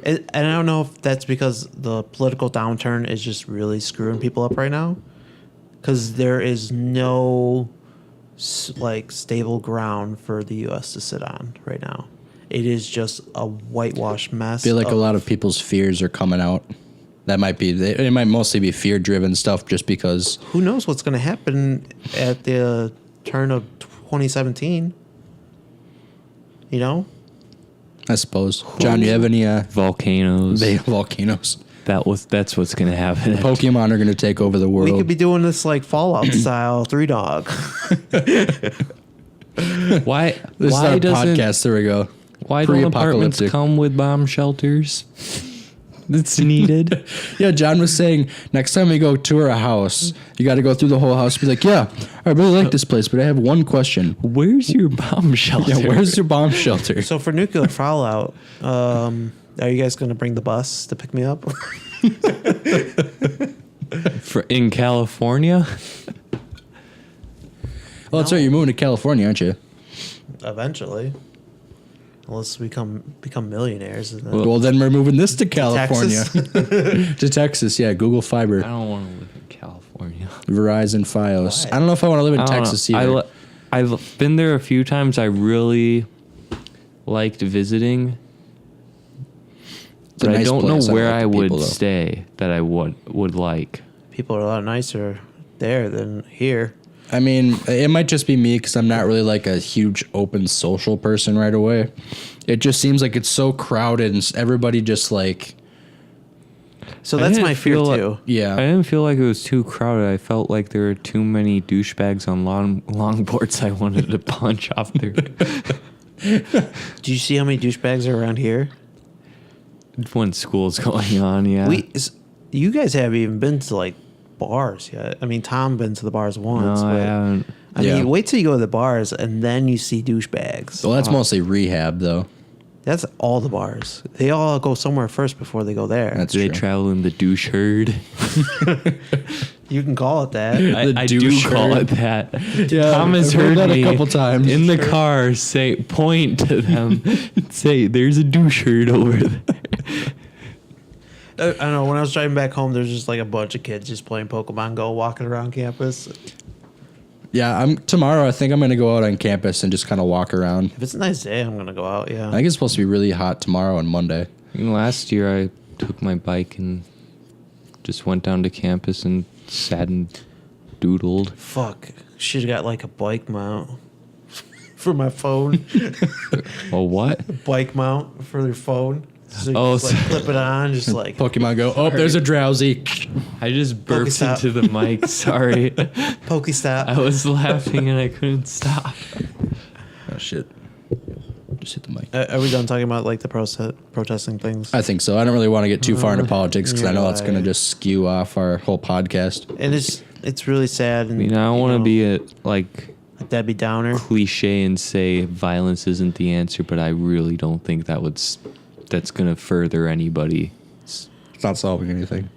And I don't know if that's because the political downturn is just really screwing people up right now. Because there is no like stable ground for the U.S. to sit on right now. It is just a whitewash mess. I feel like a lot of people's fears are coming out. That might be, it might mostly be fear-driven stuff just because. Who knows what's going to happen at the turn of 2017? You know? I suppose. John, you have any Volcanoes. volcanoes? That's what's gonna happen. Pokemon are going to take over the world. We could be doing this like Fallout style 3-dog. Why? This why is our doesn't? podcast. There we go. Why don't apartments Pre-apocalyptic. come with bomb shelters? It's needed. Yeah, John was saying next time we go tour a house, you got to go through the whole house. Be like, yeah, I really like this place, but I have one question. Where's your bomb shelter? Yeah, where's your bomb shelter? So for nuclear fallout, are you guys going to bring the bus to pick me up? In California? Well, that's right. You're moving to California, aren't you? Eventually. Unless we become millionaires. And then Well, then we're moving this to California. Texas. To Texas, yeah. Google I Fiber, don't want to live in California. Verizon, Fios. Why? I don't know if I want to live in I don't Texas know. either. I've been there a few times. I really liked visiting, It's a but I nice don't place. know where like I the would people, though. stay that I would like. People are a lot nicer there than here. I mean, it might just be me because I'm not really like a huge open social person right away. It just seems like it's so crowded and everybody just like, So I that's didn't my fear feel like- too. yeah. I didn't feel like it was too crowded. I felt like there were too many douchebags on longboards I wanted to punch off their. Do you see how many douchebags are around here? When school's going on, yeah. You guys haven't even been to like bars yet. I mean, Tom been to the bars once. no, I but haven't. I Yeah. mean, wait till you go to the bars and then you see douchebags. Well, that's mostly rehab though. That's all the bars. They all go somewhere first before they go there. That's Do they true. travel in the douche herd? You can call it that. I do douche call herd. it that. Yeah, Tom has I've heard heard that a me couple times. in the car point to them, say, "There's a douche herd over there." I don't know. When I was driving back home, there's just like a bunch of kids just playing Pokemon Go, walking around campus. Yeah, tomorrow. I think I'm gonna go out on campus and just kind of walk around. If it's a nice day, I'm gonna go out. I Yeah. think it's supposed to be really hot tomorrow and Monday. Last year, I took my bike and just went down to campus and sat and doodled. Fuck. Should have got like a bike mount for my phone. Oh, what? Bike mount for your phone. So you Oh, just, like, so- clip it on, just like. Pokemon Go. Oh, there's a drowsy. I just burped Pokestop. into the mic. Sorry. Pokestop. I was laughing and I couldn't stop. Oh shit! Just hit the mic. Are we done talking about like the protesting things? I think so. I don't really want to get too far into politics because I know that's right. going to just skew off our whole podcast. And it's really sad. And, I mean, I don't want to be a Debbie Downer. cliche and say violence isn't the answer, but I really don't think that's gonna further anybody. It's not solving anything.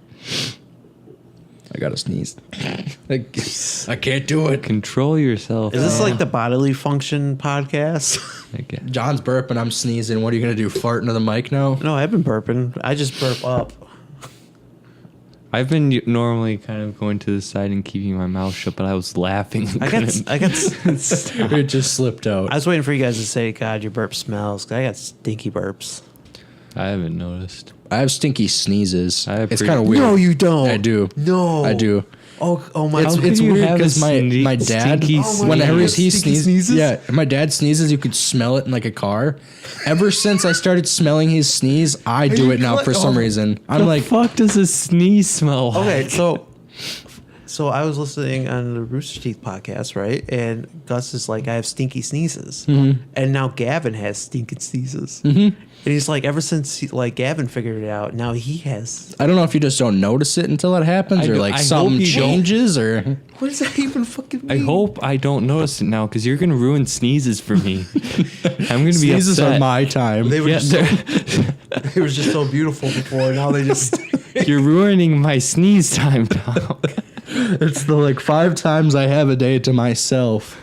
I gotta sneeze. I can't do it. Control yourself. Is this man. like the bodily function podcast? I guess. John's burping. I'm sneezing. What are you gonna do? Fart into the mic now? No, I've been burping. I just burp up. I've been normally kind of going to the side and keeping my mouth shut, but I was laughing. And I got. It just slipped out. I was waiting for you guys to say, "God, your burp smells." 'Cause I got stinky burps. I haven't noticed. I have stinky sneezes. I have It's pretty- kind of weird. No, you don't. I do. No, I do. Oh my! It's, How it's can you weird have a because my dad, stinky Oh my whenever God. he Stinky sneezes, sneezes? yeah, my dad sneezes, you could smell it in like a car. Ever since I started smelling his sneeze, I do it now for some reason. I'm like, fuck does a sneeze smell like? Okay, so I was listening on the Rooster Teeth podcast, right? And Gus is like, I have stinky sneezes, and now Gavin has stinky sneezes, and he's like, ever since Gavin figured it out, now he has. I don't know if you just don't notice it until it happens, or like I something hope you don't. changes, or What does that even fucking I mean? hope I don't notice it now because you're gonna ruin sneezes for me. I'm gonna be sneezes upset. are my time. They were Yeah, just they were just so beautiful before. Now they just. you're ruining my sneeze time, Tom. It's the like 5 times I have a day to myself.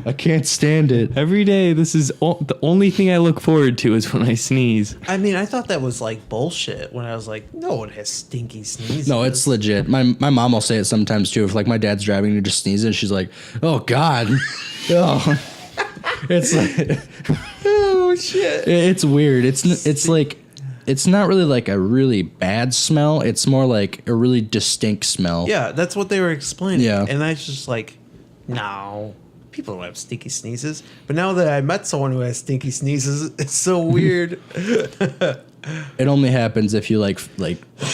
I can't stand it. Every day, this is the only thing I look forward to is when I sneeze. I mean, I thought that was like bullshit when I was like, no one has stinky sneezes. No, it's legit. My mom will say it sometimes too. If like my dad's driving and he just sneezes, she's like, "Oh God, oh." It's like, oh shit. it's weird. It's like, it's not really like a really bad smell. It's more like a really distinct smell. Yeah, that's what they were explaining. Yeah. And I was just like, no, people don't have stinky sneezes. But now that I met someone who has stinky sneezes, it's so weird. It only happens if you like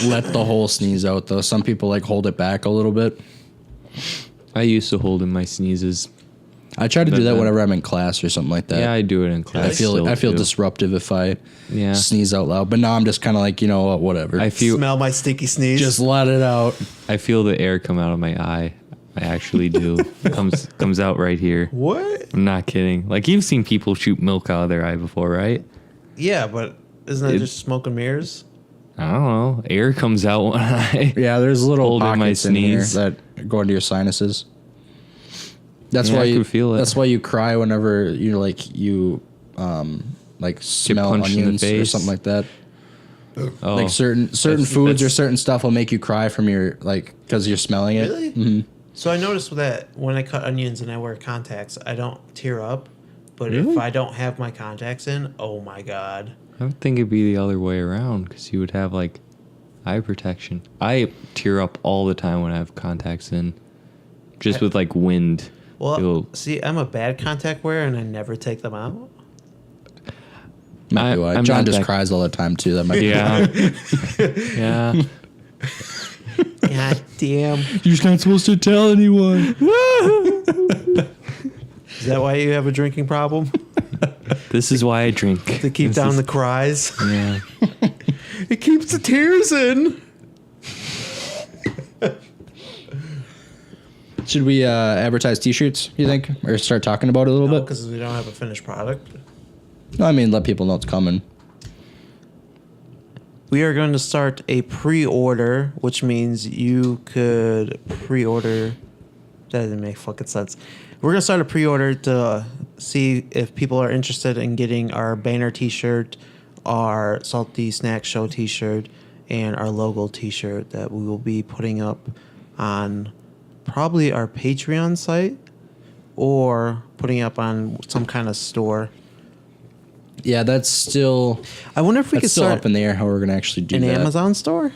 let the whole sneeze out though. Some people like hold it back a little bit. I used to hold in my sneezes. I try to do But that then- whenever I'm in class or something like that. Yeah, I do it in class. I feel too. disruptive if I Yeah. sneeze out loud. But now I'm just kind of like, you know what, whatever. I feel Smell my stinky sneeze. just let it out. I feel the air come out of my eye. I actually do. comes out right here. what? I'm not kidding. Like you've seen people shoot milk out of their eye before, right? Yeah, but isn't that It- just smoke and mirrors? I don't know. Air comes out when I. Yeah, there's little Hold in my pockets in here sneeze. that go into your sinuses. That's Yeah, why I you can feel it. That's why you cry whenever you smell punched in the onions or face. something like that. Oh, Like certain That's- foods or that's- certain stuff will make you cry from your because you're smelling it. Really? Mm-hmm. So I noticed that when I cut onions and I wear contacts, I don't tear up. But Really? if I don't have my contacts in, oh my god. I would think it'd be the other way around because you would have like eye protection. I tear up all the time when I have contacts in, just with like wind. Well, It'll- see, I'm a bad contact wearer and I never take them out. Might be why. I'm John not just that- cries all the time too. That might be Yeah, yeah. God damn. You're not supposed to tell anyone. Is that why you have a drinking problem? This is why I drink To keep This down is- the cries? Yeah. It keeps the tears in. Should we advertise T-shirts? You think, or start talking about it a little No, bit? because we don't have a finished product. No, I mean let people know it's coming. We are going to start a pre-order, which means you could pre-order. That doesn't make fucking sense. We're going to start a pre-order to see if people are interested in getting our banner T-shirt, our Salty Snack Show T-shirt, and our logo T-shirt that we will be putting up on probably our Patreon site or putting up on some kind of store. Yeah, that's still I wonder if we could that's still start up in the air how we're gonna actually do an that. Amazon store.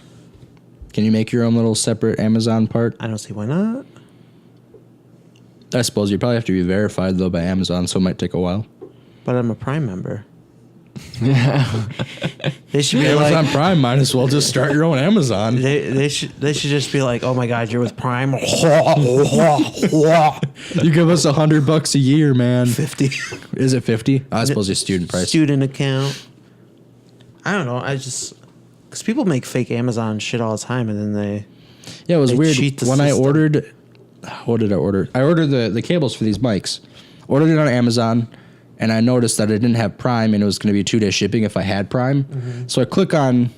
Can you make your own little separate Amazon part? I don't see why not. I suppose you probably have to be verified though by Amazon, so it might take a while. But I'm a Prime member. They should be Amazon like, Prime, might as well just start your own Amazon. they should just be like, oh my god, you're with Prime. You give us $100 a year, man. 50 Is it 50? I suppose it's student price. student account. I don't know. I just because people make fake Amazon shit all the time, and then they Yeah, it was They weird cheat the when I system. ordered. What did I order? I ordered the cables for these mics. Ordered it on Amazon, and I noticed that I didn't have Prime, and it was going to be 2-day shipping if I had Prime. Mm-hmm. So I click on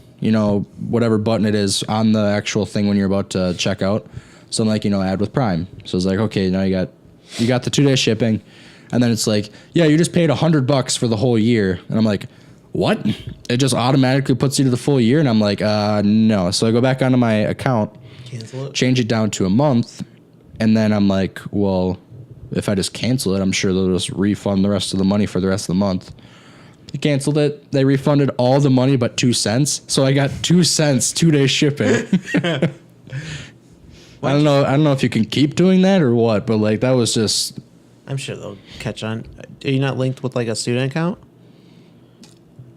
whatever button it is on the actual thing when you're about to check out. So I'm like, add with Prime. So it's like, okay, now you got the 2-day shipping, and then it's like, yeah, you just paid $100 for the whole year, and I'm like, what? It just automatically puts you to the full year, and I'm like, no. So I go back onto my account, cancel it. change it down to a month, and then I'm like, well, if I just cancel it, I'm sure they'll just refund the rest of the money for the rest of the month. I canceled it. They refunded all the money but 2 cents. So I got 2 cents 2-day shipping. I don't know if you can keep doing that or what, but like that was just I'm sure they'll catch on. Are you not linked with like a student account?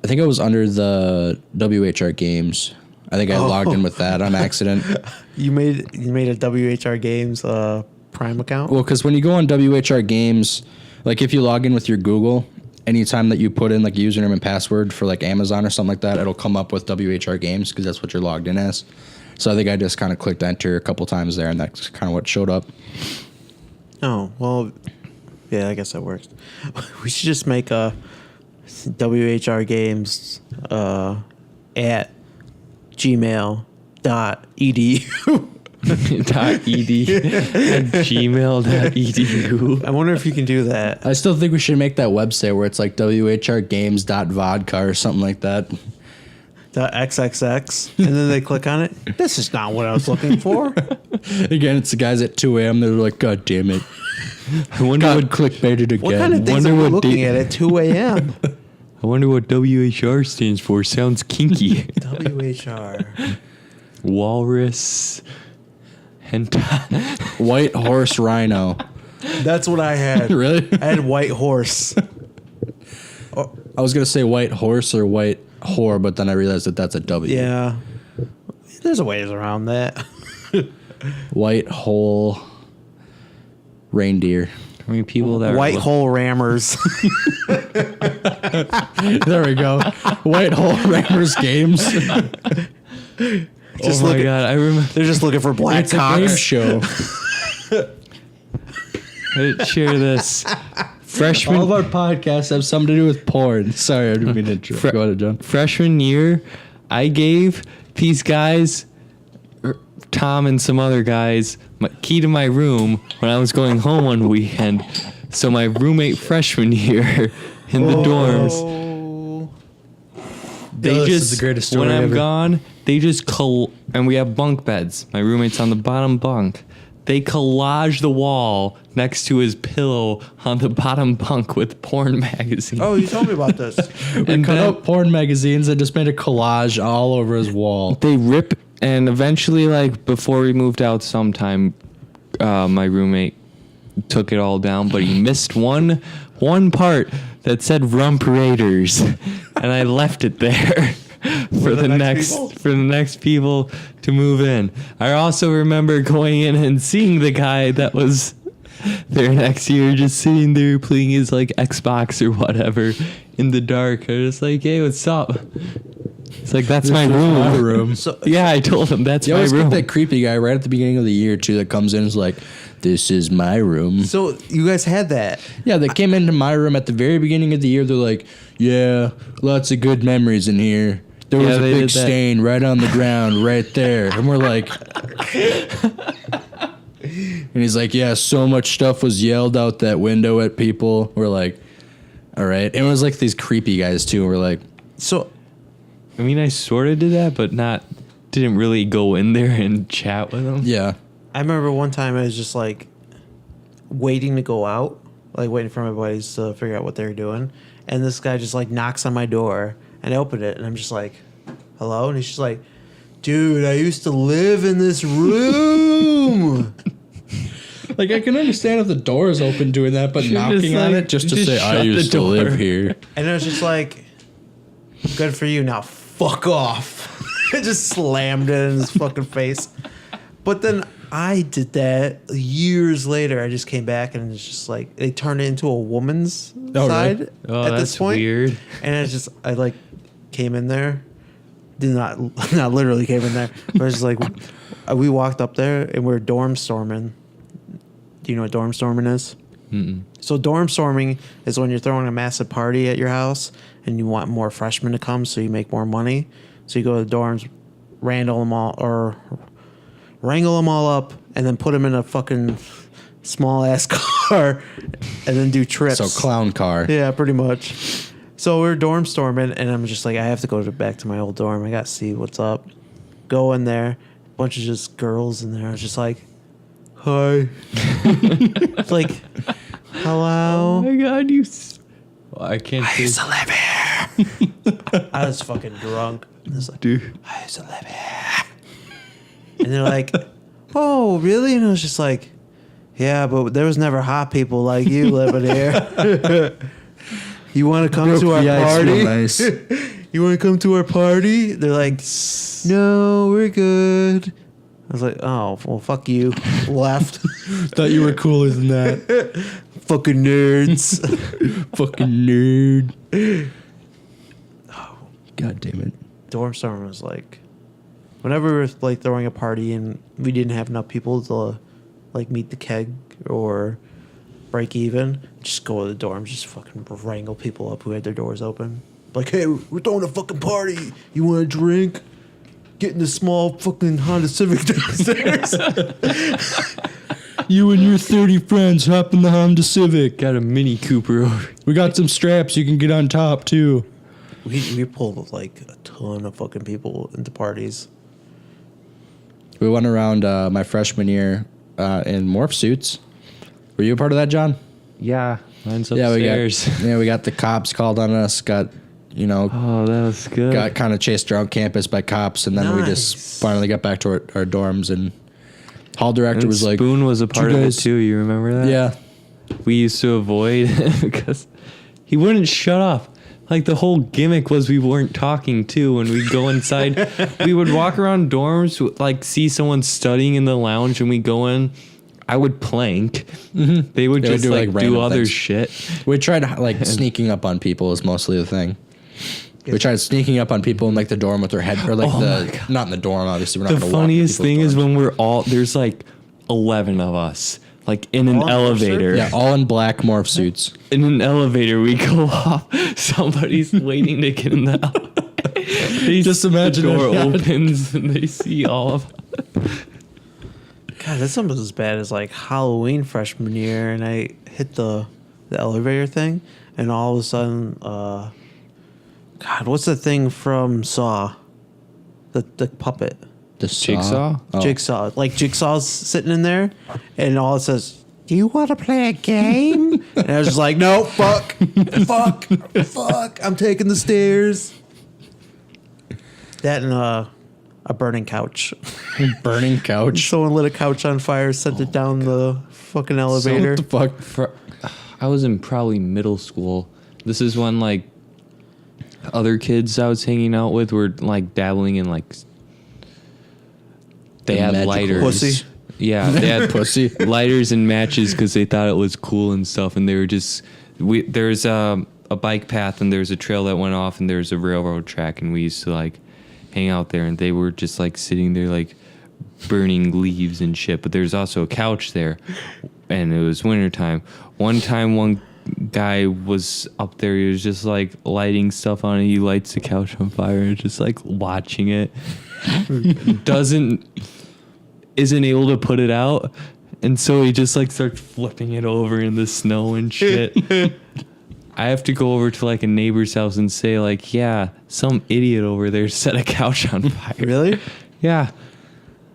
I think I was under the WHR Games. I think I logged in with that on accident. You made a WHR Games Prime account. Well, because when you go on WHR Games, like if you log in with your Google, anytime that you put in like a username and password for like Amazon or something like that, it'll come up with WHR Games because that's what you're logged in as. So I think I just kind of clicked enter a couple times there, and that's kind of what showed up. Oh, well, yeah, I guess that works. We should just make a WHR Games at gmail.edu. at gmail.edu. I wonder if you can do that. I still think we should make that website where it's like whrgames.vodka or something like that. The XXX, and then they click on it. This is not what I was looking for. Again, it's the guys at 2 a.m. They're like, God damn it. I wonder God what clickbaited again. What kind of things Wonder are we what looking date- at 2 a.m.? I wonder what WHR stands for. Sounds kinky. WHR. Walrus. Hentai. White horse rhino. That's what I had. Really? I had white horse. I was going to say white horse or white whore, but then I realized that that's a W. Yeah. There's a ways around that. White hole reindeer. I mean, people that White are hole rammers. There we go. White hole rammers games. Just oh my look at- god! I remember. They're just looking for black It's a game cocks. show. Share this. All Freshman of our podcasts have something to do with porn. Sorry, I didn't mean to interrupt. Go ahead, John. freshman year, I gave these guys, Tom and some other guys, my key to my room when I was going home one weekend. So my roommate freshman year in the dorms, Oh. they This just is the greatest story when I'm ever. gone, they just and we have bunk beds. My roommate's on the bottom bunk. They collage the wall next to his pillow on the bottom bunk with porn magazines. Oh, you told me about this. and Cut then out porn magazines and just made a collage all over his wall. they rip, and eventually, like before we moved out, sometime, my roommate took it all down, but he missed one part that said "Rump Raiders," and I left it there. For the the next next people to move in. I also remember going in and seeing the guy that was there next year just sitting there playing his like Xbox or whatever in the dark. I was like, hey, what's up? It's like, that's my room. room. So, Yeah, I told him that's You my always room. get that creepy guy right at the beginning of the year too that comes in and is like, "This is my room." so you guys had that. Yeah, they came into my room at the very beginning of the year. They're like, "Yeah, lots of good memories in here. There was Yeah, a they big did that. stain right on the ground, right there." And we're like, and he's like, "Yeah, so much stuff was yelled out that window at people." We're like, "All right." And it was like these creepy guys too. We're like, So I mean, I sort of did that, but didn't really go in there and chat with him. "Yeah, I remember one time I was just like waiting to go out, like waiting for my buddies to figure out what they were doing. And this guy just like knocks on my door and I open it and I'm just like, hello? And he's just like, dude, I used to live in this room. like I can understand if the door is open doing that, but Should've knocking just, on like, it just to just say shut I the used to door." live here." And I was just like, good for you. Now fuck off. I just slammed it in his fucking face. But then I did that years later. I just came back and it's just like they turned it into a woman's Oh, side really? Oh, at that's this point. weird. And it's just I like came in there, did not literally came in there, but it's just like we walked up there and we're dorm storming. Do you know what dorm storming is? Mm-mm. So dorm storming is when you're throwing a massive party at your house and you want more freshmen to come so you make more money. So you go to the dorms, wrangle them all up, and then put them in a fucking small ass car, and then do trips. So clown car. Yeah, pretty much. So we're dorm storming, and I'm just like, I have to go back to my old dorm. I got to see what's up. Go in there, bunch of just girls in there. I was just like, hi. It's like, hello. Oh my god, I can't I say. used to live here. I was fucking drunk. And it's like, Dude. I used to live here. And they're like, oh, really? And I was just like, yeah, but there was never hot people like you living here. You want to come to our party? Nice. You want to come to our party? They're like, no, we're good. I was like, oh, well, fuck you. Left. Thought you were cooler than that. Fucking nerds. Fucking nerd. God damn it. Dorm storm was like, whenever we were like throwing a party and we didn't have enough people to like meet the keg or break even, just go to the dorms, just fucking wrangle people up who had their doors open. Like, hey, we're throwing a fucking party. You want a drink? Get in the small fucking Honda Civic downstairs. You and your 30 friends hop in the Honda Civic. Got a Mini Cooper over. We got some straps you can get on top too. we pulled like a ton of fucking people into parties. We went around my freshman year in morph suits. Were you a part of that, John? Yeah, mine's Yeah, upstairs. we got the cops called on us. Got Oh, that was good. got kind of chased around campus by cops, and then we just Nice. finally got back to our dorms. And hall director And was like, Spoon was a "Did you part of it guys-" too. You remember that? "Yeah, We used to avoid because he wouldn't shut up. Like the whole gimmick was we weren't talking too. When we'd go inside, we would walk around dorms, like see someone studying in the lounge, and we go in. I would plank. Mm-hmm. They would They would just do, like like, do random other things. shit. We tried like sneaking up on people is mostly the thing. We tried sneaking up on people in like the dorm with their head, or like not in the dorm. Obviously, we're not The going to walk. funniest people's thing is dorms. when we're all there's like 11 of us, like in an All in elevator. Yeah, all in black morph suits. In an elevator, we go off. Somebody's waiting to get in the elevator. They Just imagine the door that. opens and they see all of us. God, that's almost as bad as like Halloween freshman year, and I hit the elevator thing, and all of a sudden, God, what's the thing from Saw? The puppet. The Jigsaw? Oh. Jigsaw. Like Jigsaw's sitting in there, and all it says, "Do you want to play a game?" And I was just like, "No, fuck, fuck. I'm taking the stairs." That and a burning couch. Burning couch. Someone lit a couch on fire, sent it down the fucking elevator. What the fuck? I was in probably middle school. This is when like other kids I was hanging out with were like dabbling in like they The had magical lighters. Pussy? Yeah, they had Pussy. lighters and matches because they thought it was cool and stuff. And they were just there's a bike path and there's a trail that went off and there's a railroad track and we used to like hang out there and they were just like sitting there like burning leaves and shit. But there's also a couch there, and it was wintertime. One time, one guy was up there. He was just like lighting stuff on it. He lights the couch on fire and just like watching it. Isn't able to put it out, and so he just like starts flipping it over in the snow and shit. I have to go over to like a neighbor's house and say like, yeah, some idiot over there set a couch on fire. Really? Yeah.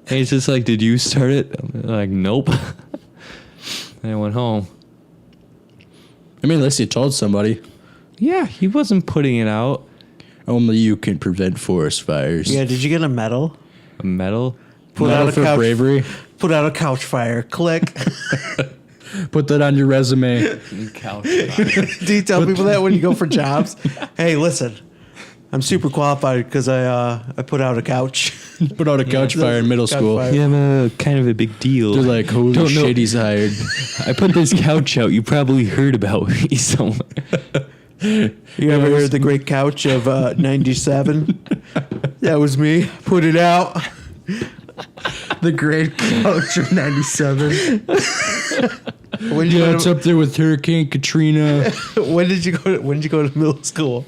And he's just like, did you start it? I'm like, nope. And I went home. I mean, unless you told somebody. Yeah, he wasn't putting it out. Only you can prevent forest fires. Yeah. Did you get a medal? A medal? Put Medal out a for couch. bravery. Put out a couch fire. Click. Put that on your resume. Couch. Do you tell people that when you go for jobs? Hey, listen, I'm super qualified because I put out a couch. Put out a couch fire in middle Couch school. fire. Yeah, I'm a kind of a big deal. They're like, holy Don't know- shit, he's hired. I put this couch out. You probably heard about me somewhere. You ever heard the great couch of 97? That was me. Put it out. The great couch of 97. When did you Yeah, go it's to, up there with Hurricane Katrina. when did you go to middle school?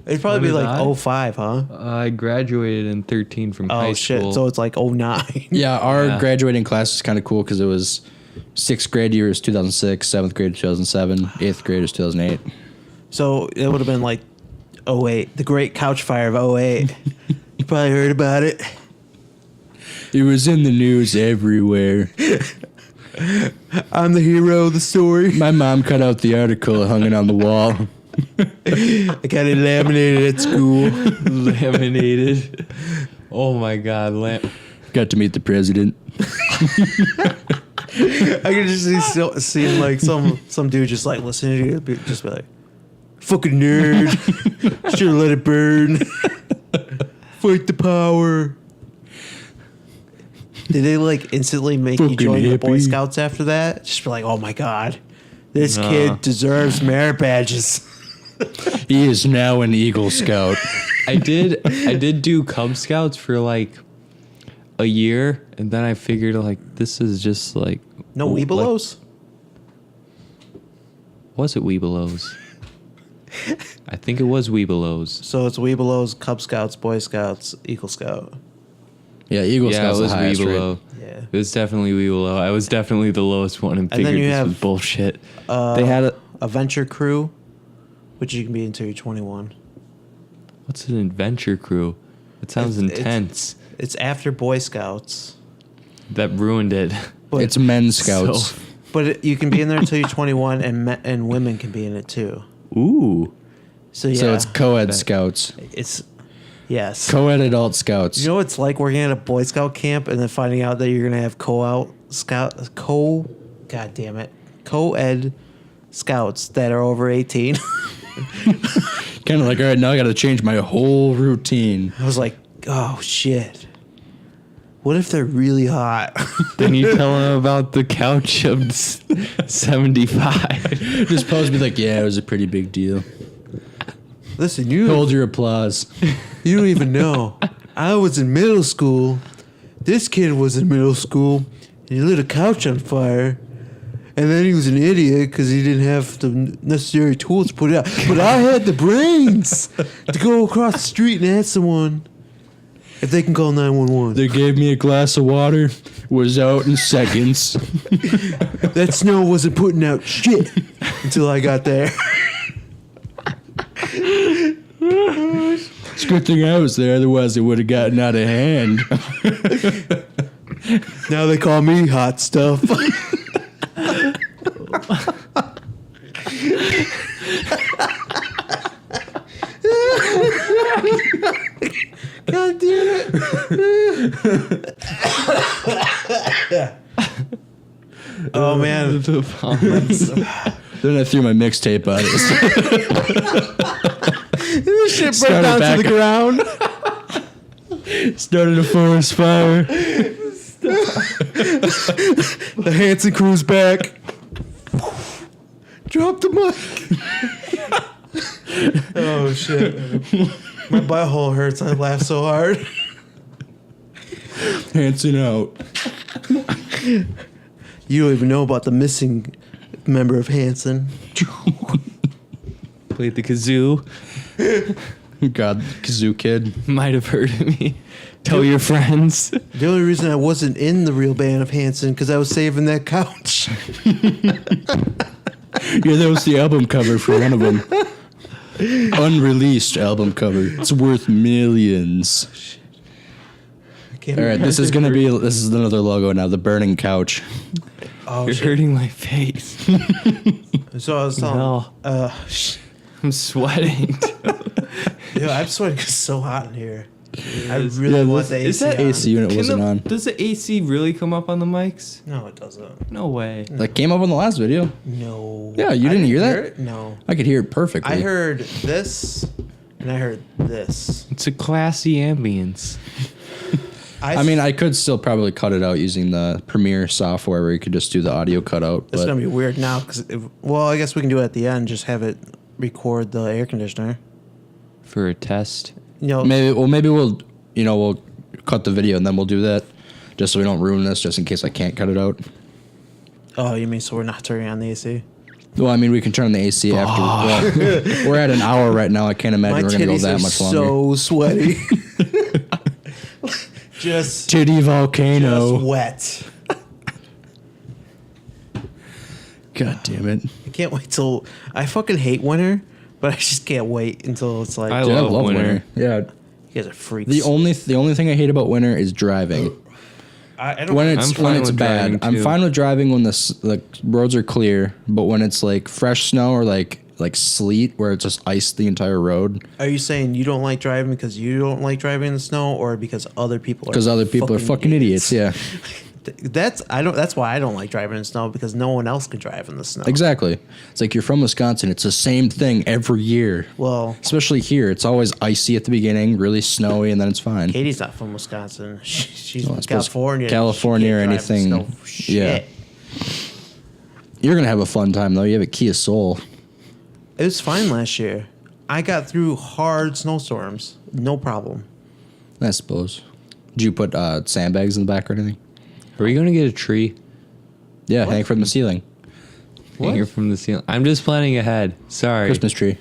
It'd probably be When did like I? 05, huh? I graduated in 13 from high Oh shit! school. So it's like 09. Yeah, our Yeah. graduating class is kind of cool because it was 6th grade year is 2006, 7th grade is 2007, 8th grade is 2008. So it would have been like 08, the great couch fire of 08. You probably heard about it. It was in the news everywhere. I'm the hero of the story. My mom cut out the article and hung it on the wall. I got it laminated at school. laminated. Oh my god, Got to meet the president. I could just see him like some dude just like listening to it, just be like, "Fucking nerd, should have let it burn. Fight the power." Did they like instantly make you Fucking join the Boy hippie. Scouts after that? Just be like, "Oh my god, this Nah. kid deserves merit badges." He is now an Eagle Scout. I did do Cub Scouts for like a year, and then I figured like this is just like No like, Weebelos. was it Weebelos? I think it was Webelos. So it's Webelos, Cub Scouts, Boy Scouts, Eagle Scout. Yeah, Eagle Yeah, it Scout's was the highest rate. Webelo. Yeah. It was definitely Webelo. I was definitely the lowest one and then figured you this have, was bullshit. They had a venture crew, which you can be until you're 21. What's an adventure crew? It sounds intense. It's after Boy Scouts. That ruined it. But It's men's scouts. So- you can be in there until you're 21, and women can be in it too. Ooh. So yeah, So it's co-ed scouts. it's yes. Co-ed adult scouts. You know what it's like working at a Boy Scout camp and then finding out that you're gonna have co-ed scouts that are over 18. Kind of like, all right, now I got to change my whole routine. I was like, oh shit. What if they're really hot? Then you tell him about the couch of 75. Just pose, be like, yeah, it was a pretty big deal. Listen, you Hold your applause. You don't even know. I was in middle school. This kid was in middle school. And he lit a couch on fire. And then he was an idiot because he didn't have the necessary tools to put it out. But I had the brains to go across the street and ask someone if they can call 911. They gave me a glass of water, was out in seconds. That snow wasn't putting out shit until I got there. It's a good thing I was there, otherwise it would have gotten out of hand. Now they call me hot stuff. God damn it. Oh man. Then I threw my mixtape out. This shit Start burned it down back to the ground. Started a forest fire. The Hanson crew's back. Drop the mic. Oh shit. My butthole hurts. I laugh so hard. Hanson out. You don't even know about the missing member of Hanson. Played the kazoo. God, Kazoo Kid. Might have heard of me. Tell your friends. The only reason I wasn't in the real band of Hanson because I was saving that couch. Yeah, that was the album cover for one of them. Unreleased album cover. It's worth millions. All right, this is another logo now. The burning couch. Oh, You're shit. hurting my face. So I was telling. No. I'm sweating. Yo, I'm sweating 'cause it's so hot in here. I really want the AC. Is that on. AC unit wasn't on. Does the AC really come up on the mics? No, it doesn't. No way. That came up on the last video. No. Yeah, you I didn't hear that? it? No. I could hear it perfectly. I heard this, and I heard this. It's a classy ambience. I mean, I could still probably cut it out using the Premiere software where you could just do the audio cutout. It's But gonna be weird now because, well, I guess we can do it at the end. Just have it record the air conditioner. For a test. You know, maybe we'll cut the video and then we'll do that, just so we don't ruin this, just in case I can't cut it out. oh, you mean so we're not turning on the AC? Well, I mean, we can turn on the AC after. Well, we're at an hour right now. I can't imagine My we're gonna go titties that are much longer. so sweaty. just Titty volcano. wet. God damn it! I can't wait till I fucking hate winter, but I just can't wait until it's like I Dude, love winter. Yeah. you guys are freaks. The only thing I hate about winter is driving. I don't. When I'm it's fine with bad, driving, I'm too. fine with driving when the roads are clear. But when it's like fresh snow or like sleet, where it's just ice the entire road, Are you saying you don't like driving because you don't like driving in the snow, or because other people are? because other people are fucking idiots. Yeah, That's why I don't like driving in the snow because no one else can drive in the snow. exactly. It's like you're from Wisconsin. It's the same thing every year. Well, Especially here, it's always icy at the beginning, really snowy, and then it's fine. Katie's not from Wisconsin. She's Well, I from suppose California. California She or can't drive in anything. the snow. Shit. You're gonna have a fun time though. You have a Kia Soul. It was fine last year. I got through hard snowstorms, no problem. I suppose. Did you put sandbags in the back or anything? Are we going to get a tree? Yeah, hang from the ceiling. Hanger from the ceiling. I'm just planning ahead. Sorry. Christmas tree.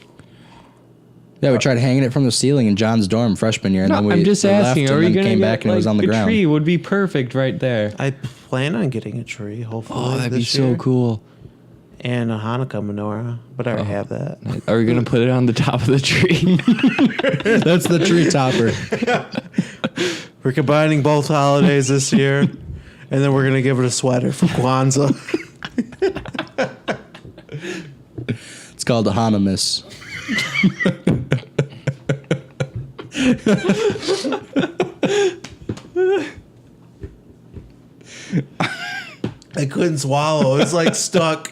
Yeah, we tried hanging it from the ceiling in John's dorm freshman year, and then we I'm just we asking. left Are and we then gonna came get, back and it was like, on the a ground. tree would be perfect right there. I plan on getting a tree, hopefully. Oh, that'd be this so year. cool. And a Hanukkah menorah, but I already have that. Are we gonna put it on the top of the tree? That's the tree topper. We're combining both holidays this year, and then we're gonna give it a sweater for Kwanzaa. It's called a Hanamis. I couldn't swallow. It was like stuck.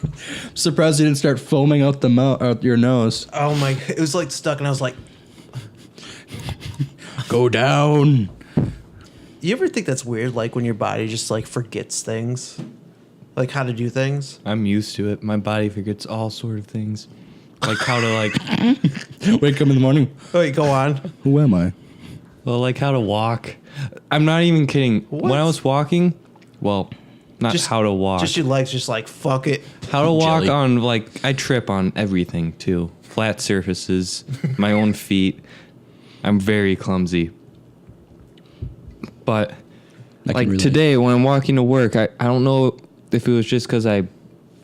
Surprised you didn't start foaming out out your nose. Oh my! It was like stuck, and I was like, Go down. "You ever think that's weird? Like when your body just like forgets things, like how to do things." I'm used to it. My body forgets all sort of things, like how to Wake up in the morning. Wait, go on. Who am I? like how to walk. I'm not even kidding. What? When I was walking, well, not Just- how to walk. Just your legs, just like fuck it. How to walk Jelly. on, like, I trip on everything too. Flat surfaces, my own feet. I'm very clumsy. But, I can like, relate. today when I'm walking to work, I don't know if it was just because I,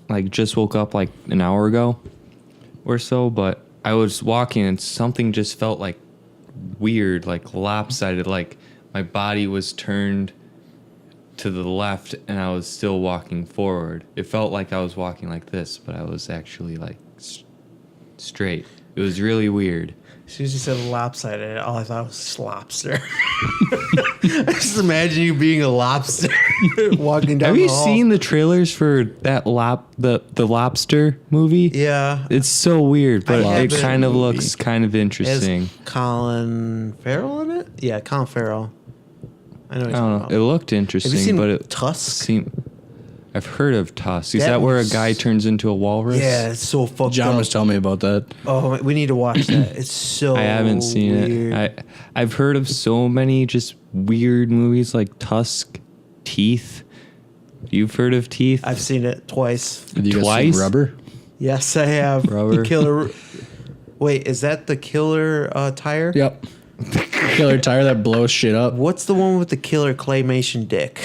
like, just woke up, like, an hour ago or so, but I was walking and something just felt, like, weird, like, lopsided, like, my body was turned to the left and I was still walking forward. It felt like I was walking like this, but I was actually like straight. It was really weird. As soon as you said lopsided, all I thought was slopster. I just imagine you being a lobster walking down Have the you hall. seen the trailers for that the lobster movie? Yeah. It's so weird, but I it haven't. kind of looks kind of Has interesting. Colin Farrell in it? Yeah, Colin Farrell. I know what I you're don't know. talking It about. looked interesting, Have you seen but it Tusk? seemed. I've heard of Tusk. Is That that where a was- guy turns into a walrus? Yeah, it's so fucked John up. was telling me about that. Oh, we need to watch that. It's so I haven't seen weird. it. I've heard of so many just weird movies like Tusk, Teeth. You've heard of Teeth? I've seen it twice. Have you guys Twice? seen Rubber? Yes, I have. Rubber. The killer. Wait, is that the killer tire? Yep. Killer tire that blows shit up. What's the one with the killer claymation dick?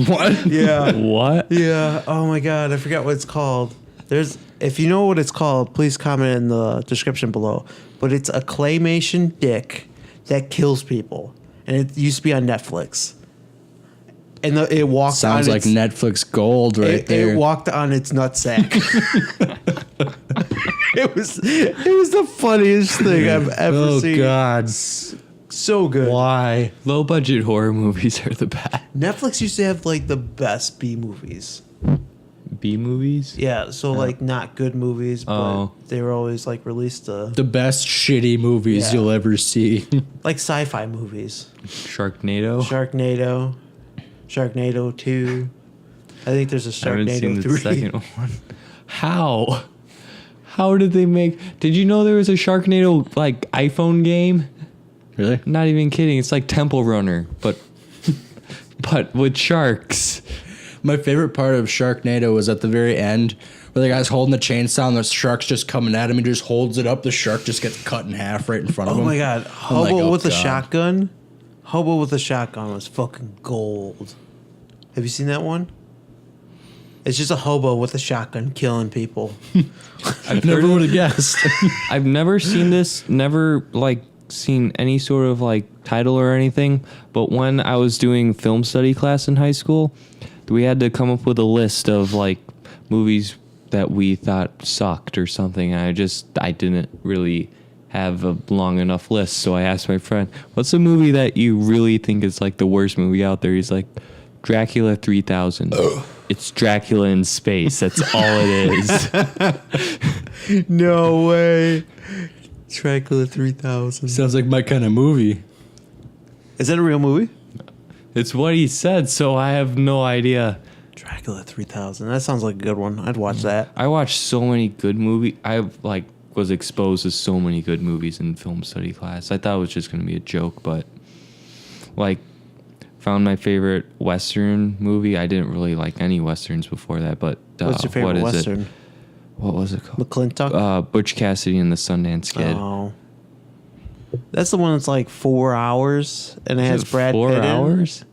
What? Yeah. What? Yeah. Oh my god, I forgot what it's called. If you know what it's called, please comment in the description below. But it's a claymation dick that kills people, and it used to be on Netflix. And it walked. Sounds on like its, Netflix gold right it, there. it walked on its nutsack. it was the funniest thing I've ever Oh seen. God! So good. Why? Low budget horror movies are the best. Netflix used to have like the best B movies. B movies? Yeah, so like not good movies, but Oh. they were always like released The best shitty movies Yeah. you'll ever see. like sci-fi movies. Sharknado? Sharknado 2. I think there's a I haven't seen Sharknado the 3. second one. How? How did they make? Did you know there was a Sharknado like iPhone game? Really? Not even kidding. It's like Temple Runner, but with sharks. My favorite part of Sharknado was at the very end where the guy's holding the chainsaw and the shark's just coming at him. He just holds it up. The shark just gets cut in half right in front of Oh him. my god, I'm Hobo like, oh with a God. shotgun. Hobo with a shotgun was fucking gold. Have you seen that one? It's just a hobo with a shotgun killing people. Never would have guessed. I've never seen this, never like seen any sort of like title or anything, but when I was doing film study class in high school, we had to come up with a list of like movies that we thought sucked or something. And I didn't really have a long enough list, so I asked my friend, "What's a movie that you really think is like the worst movie out there?" He's like, "Dracula 3000." It's Dracula in space. That's all it is. No way. Dracula 3000. Sounds like my kind of movie. Is that a real movie? It's what he said, so I have no idea. Dracula 3000. That sounds like a good one. I'd watch that. I watched so many good movies. I like was exposed to so many good movies in film study class. I thought it was just going to be a joke, but like found my favorite Western movie. I didn't really like any Westerns before that, but What's your favorite what is Western? What was it called? McClintock? Butch Cassidy and the Sundance Kid. Oh. That's the one that's like 4 hours and it has Is it Brad 4 Pitt in it. hours?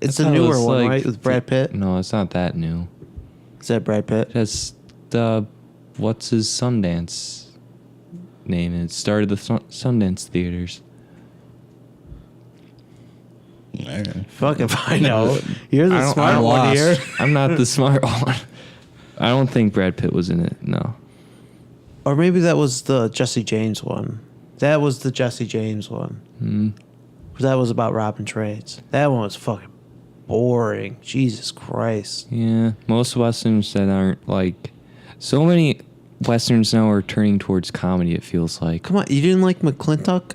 It's I a thought it newer was one, like right? With Brad Pitt. No, it's not that new. Is that Brad Pitt? That's the what's his Sundance name? It started the Sundance theaters. Fuck if I know. You're the I'm smart one lost. here. I'm not the smart one. I don't think Brad Pitt was in it. No. Or maybe that was the Jesse James one. That was the Jesse James one. Hmm. That was about robbing trades. That one was fucking boring. Jesus Christ. Yeah, most westerns that aren't like so many westerns now are turning towards comedy. It feels like. Come on, you didn't like McClintock?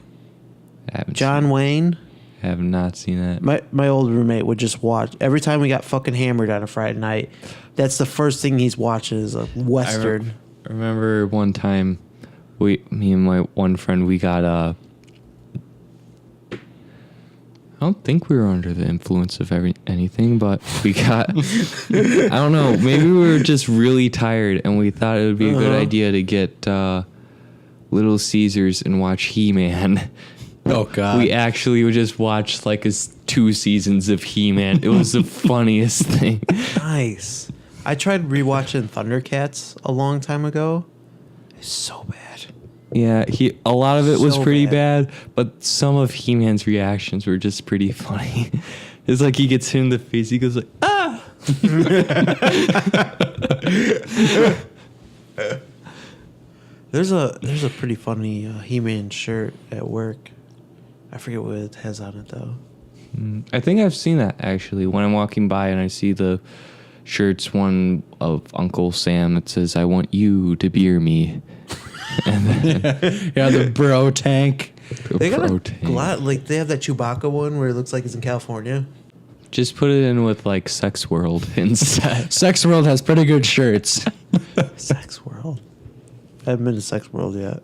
I haven't John Wayne? seen, have not seen that. My old roommate would just watch every time we got fucking hammered on a Friday night. That's the first thing he's watching is a western. I remember one time, me and my one friend, we got I don't think we were under the influence of anything, but we got, I don't know, maybe we were just really tired and we thought it would be a good idea to get Little Caesars and watch He-Man. Oh God. We actually would just watch like 2 seasons of He-Man. It was the funniest thing. Nice. I tried rewatching Thundercats a long time ago. It's so bad. Yeah, a lot of it was So pretty bad. bad, but some of He-Man's reactions were just pretty funny. It's like he gets hit in the face, he goes like, ah! There's a pretty funny He-Man shirt at work. I forget what it has on it though. I think I've seen that actually when I'm walking by and I see the shirts, one of Uncle Sam that says, I want you to beer me. And then Yeah, the bro tank. They got a protein. lot. Like they have that Chewbacca one where it looks like it's in California. Just put it in with like Sex World instead. Sex World has pretty good shirts. Sex World. I haven't been to Sex World yet.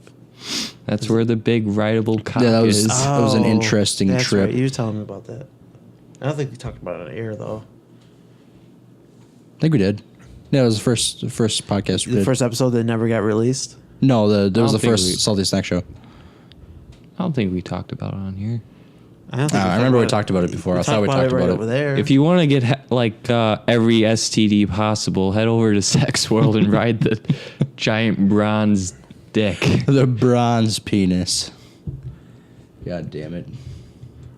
That's where the big rideable cock Yeah, that was- is. That was an interesting that's trip. Right. You were telling me about that. I don't think we talked about it on air though. I think we did. Yeah, it was the first podcast we The did. first episode that never got released. No, there was don't the think first we- Salty Snack Show. I don't think we talked about it on here. I don't think I remember we talked about it before. I thought we talked right about it. over there. If you want to get every STD possible, head over to Sex World and ride the giant bronze dick. The bronze penis. God damn it.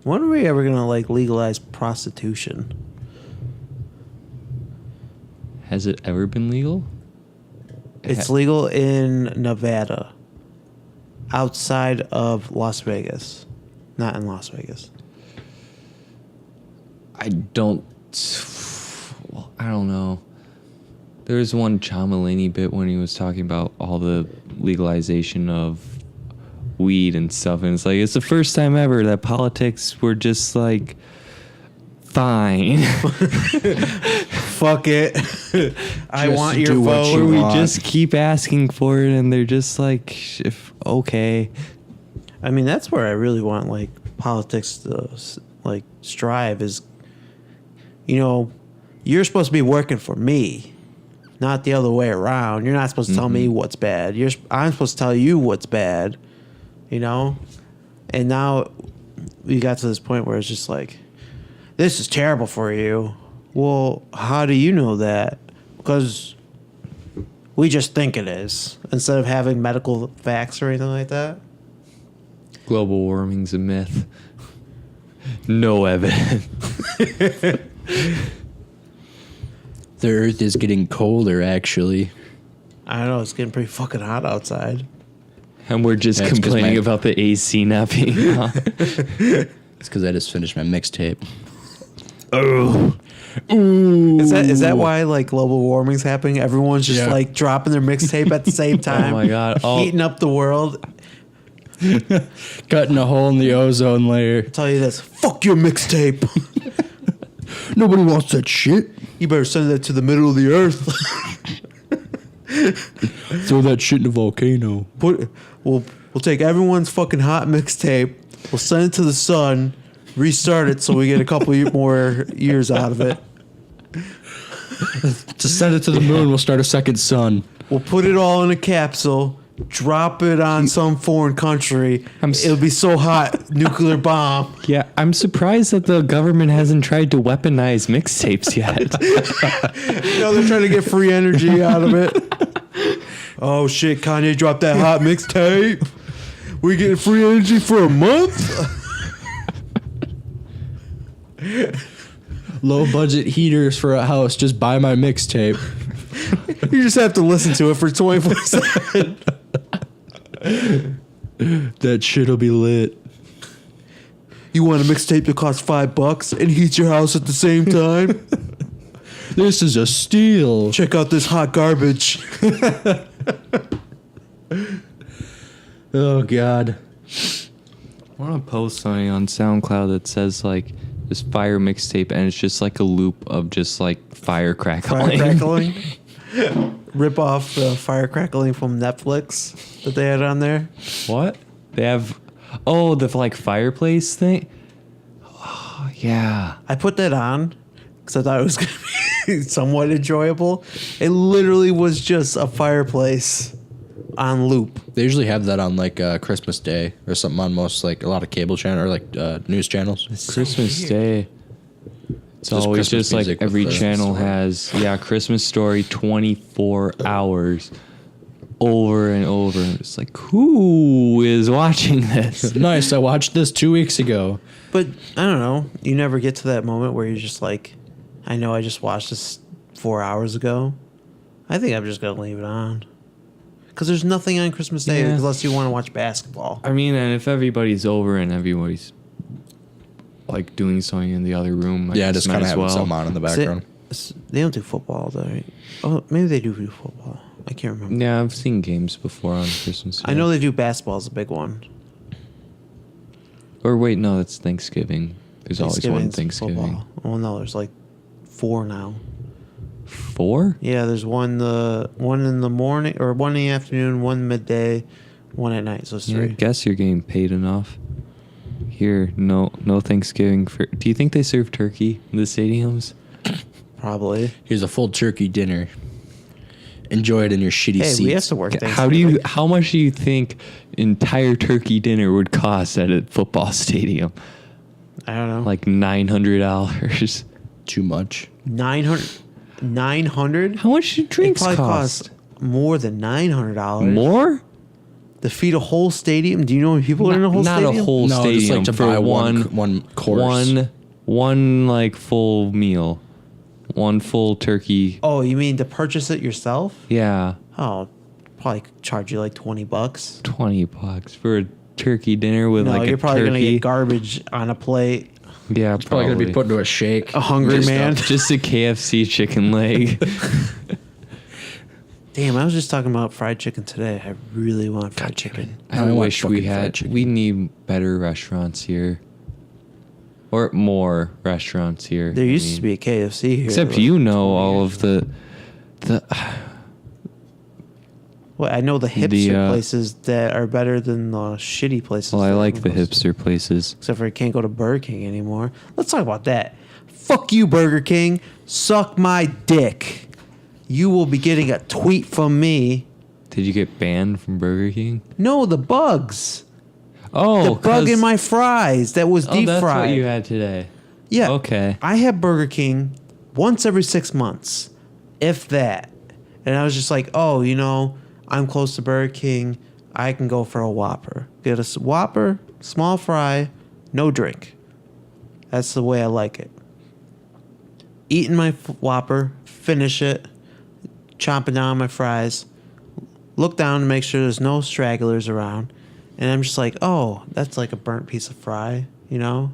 when are we ever gonna like legalize prostitution? Has it ever been legal? It's legal in Nevada, outside of Las Vegas, not in Las Vegas. I don't know. There was one John Mulaney bit when he was talking about all the legalization of weed and stuff, and it's like it's the first time ever that politics were just like fine. Fuck it. I Just want your do what vote. you we want. just keep asking for it, and they're just like, if okay. I mean, that's where I really want like politics to like strive is, you know, you're supposed to be working for me, not the other way around. You're not supposed to tell me what's bad. I'm supposed to tell you what's bad, you know? And now we got to this point where it's just like, this is terrible for you. Well, how do you know that? Because we just think it is instead of having medical facts or anything like that. Global warming's a myth. No evidence. The earth is getting colder, actually. I don't know. It's getting pretty fucking hot outside. And we're just Yeah, it's 'cause complaining my- about the AC not being on. It's because I just finished my mixtape. Is that why like global warming's happening? Everyone's just Yeah. like dropping their mixtape at the same time. Oh my God. Heating up the world. Cutting a hole in the ozone layer. Tell you this. Fuck your mixtape. Nobody wants that shit. You better send that to the middle of the earth. Throw that shit in a volcano. We'll take everyone's fucking hot mixtape. We'll send it to the sun. Restart it so we get a couple more years out of it. To send it to the moon, we'll start a second sun. We'll put it all in a capsule drop it on some foreign country. It'll be so hot, nuclear bomb. Yeah, I'm surprised that the government hasn't tried to weaponize mixtapes yet. They're trying to get free energy out of it. Oh shit, Kanye dropped that hot mixtape. We getting free energy for a month? Low budget heaters for a house. Just buy my mixtape. You just have to listen to it for 24/7. That shit'll be lit. You want a mixtape that costs $5 and heats your house at the same time? This is a steal. Check out this hot garbage. Oh God. I want to post something on SoundCloud that says like this fire mixtape, and it's just like a loop of just like fire crackling. Fire crackling. Rip off the fire crackling from Netflix that they had on there. What? They have the like fireplace thing. Oh yeah. I put that on because I thought it was going to be somewhat enjoyable. It literally was just a fireplace on loop. They usually have that on like Christmas Day or something on most like a lot of cable channel or like news channels. Christmas Day. It's Just always Christmas just like music with every the channel story. has Christmas Story 24 hours over and over. It's like, who is watching this? Nice. I watched this 2 weeks ago. But I don't know. You never get to that moment where you're just like, I know I just watched this 4 hours ago. I think I'm just going to leave it on. Because there's nothing on Christmas Day Yeah. unless you want to watch basketball. I mean, and if everybody's over and everybody's like doing something in the other room, I Yeah, guess just might kind of as having well. something on in the background. They don't do football, though, right? Oh, maybe they do football. I can't remember. Yeah, I've seen games before on Christmas Day. I know they do basketball is a big one. Or wait, no, that's Thanksgiving. There's always one Thanksgiving's Thanksgiving. football. Well, no, there's like 4 now. 4? Yeah, there's one in the morning or one in the afternoon, one midday, one at night. So it's Yeah, I 3. guess you're getting paid enough. Here, no Thanksgiving. Do you think they serve turkey in the stadiums? Probably. Here's a full turkey dinner. Enjoy it in your shitty Hey, seats. we have to work. How much do you think entire turkey dinner would cost at a football stadium? I don't know. Like $900. Too much. 900. 900. How much do It drinks probably cost? cost more than $900. More? To feed a whole stadium. Do you know how many people are in a whole Not stadium? a whole No, stadium. just like to for buy one course. one like full meal, one full turkey. Oh, you mean to purchase it yourself? Yeah, Oh, probably charge you like $20. $20 for a turkey dinner with No, like you're a probably gonna turkey. get garbage on a plate. Yeah, It's probably going to be put into a shake. A hungry Just man. just a KFC chicken leg. Damn, I was just talking about fried chicken today. I really want fried chicken. I I want wish we fucking fried had. chicken. We need better restaurants here, or more restaurants here. There used to be a KFC here. Except that was you know 20 all years of the. Well, I know the hipster The, places that are better than the shitty places. Well, I that like the everyone goes to. hipster places. Except for I can't go to Burger King anymore. Let's talk about that. Fuck you, Burger King. Suck my dick. You will be getting a tweet from me. Did you get banned from Burger King? No, the bugs. Oh, The bug in 'cause- my fries that was Oh, deep that's fried. what you had today. Yeah. Okay. I have Burger King once every 6 months, if that. And I was just like, oh, you know, I'm close to Burger King. I can go for a Whopper. Get a Whopper, small fry, no drink. That's the way I like it. Eating my Whopper, finish it, chomping down my fries, look down to make sure there's no stragglers around. And I'm just like, oh, that's like a burnt piece of fry, you know?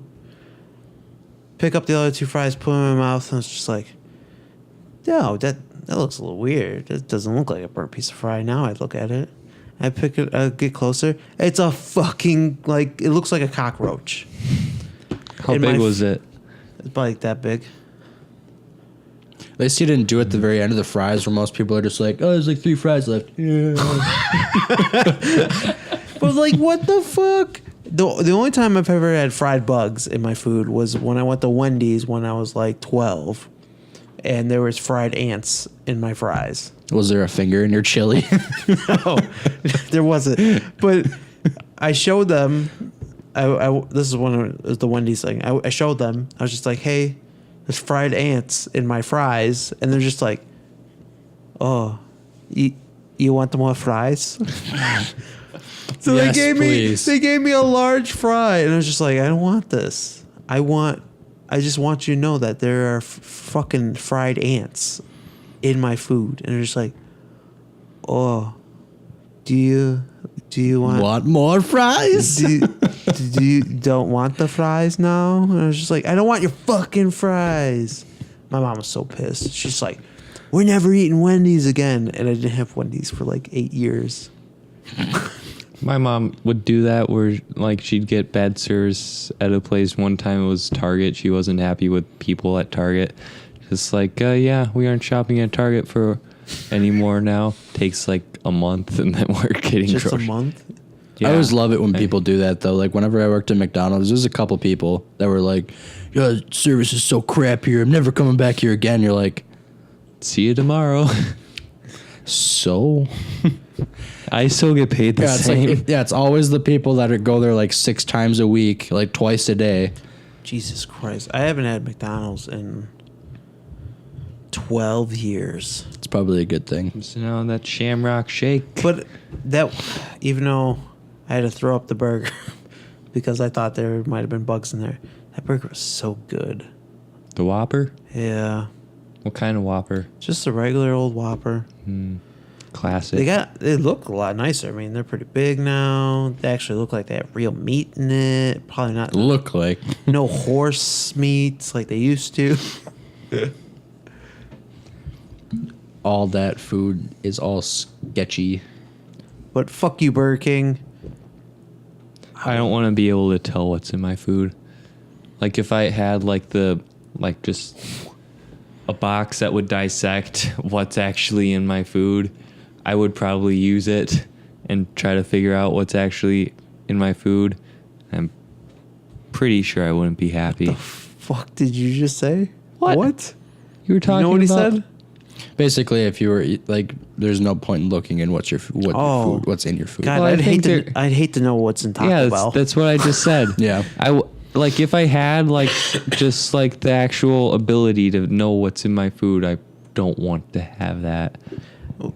Pick up the other 2 fries, put them in my mouth, and it's just like, no, that looks a little weird. It doesn't look like a burnt piece of fry. Now I look at it. I pick it, I get closer. It's a fucking, like, it looks like a cockroach. How In my big f- was it? It's probably like that big. At least you didn't do it at the very end of the fries where most people are just like, oh, there's like 3 fries left. Yeah. But like, what the fuck? The only time I've ever had fried bugs in my food was when I went to Wendy's when I was like 12. and there was fried ants in my fries. Was there a finger in your chili? No, there wasn't. But I showed them. This is one of the Wendy's thing. I showed them. I was just like, "Hey, there's fried ants in my fries," and they're just like, "Oh, you want more fries?" So Yes, they please. gave me a large fry, and I was just like, "I don't want this. I just want you to know that there are fucking fried ants in my food," and they're just like, "Oh, do you want?" Want more fries? do you don't want the fries now? And I was just like, I don't want your fucking fries. My mom was so pissed. She's like, we're never eating Wendy's again. And I didn't have Wendy's for like 8 years. My mom would do that where like she'd get bad service at a place. One time it was Target. She wasn't happy with people at Target. Just like, yeah, we aren't shopping at Target for anymore now. Takes like a month and then we're getting Just a groceries. month? I always love it when people do that though. Like whenever I worked at McDonald's, there's a couple people that were like, "Yo, service is so crap here. I'm never coming back here again." You're like, See you tomorrow. so I still get paid the yeah, it's same. like it's always the people that go there like 6 times a week, like twice a day. Jesus Christ. I haven't had McDonald's in 12 years. It's probably a good thing. So now that Shamrock Shake. But that, even though I had to throw up the burger because I thought there might have been bugs in there, that burger was so good. The Whopper? Yeah. What kind of Whopper? Just a regular old Whopper. Classic. They look a lot nicer. I mean, they're pretty big now. They actually look like they have real meat in it. Probably not Look like no horse meats like they used to. all that food is all sketchy. But fuck you, Burger King. I don't want to be able to tell what's in my food. Like if I had just a box that would dissect what's actually in my food, I would probably use it and try to figure out what's actually in my food. I'm pretty sure I wouldn't be happy. Fuck did you just say? What? You were talking You know what he about? said? Basically, if you were like, there's no point in looking in what's Oh. what's in your food. God, Well, I I'd think hate to know what's in Taco Yeah, Bell. that's what I just said. Yeah. Like if I had like just like the actual ability to know what's in my food, I don't want to have that.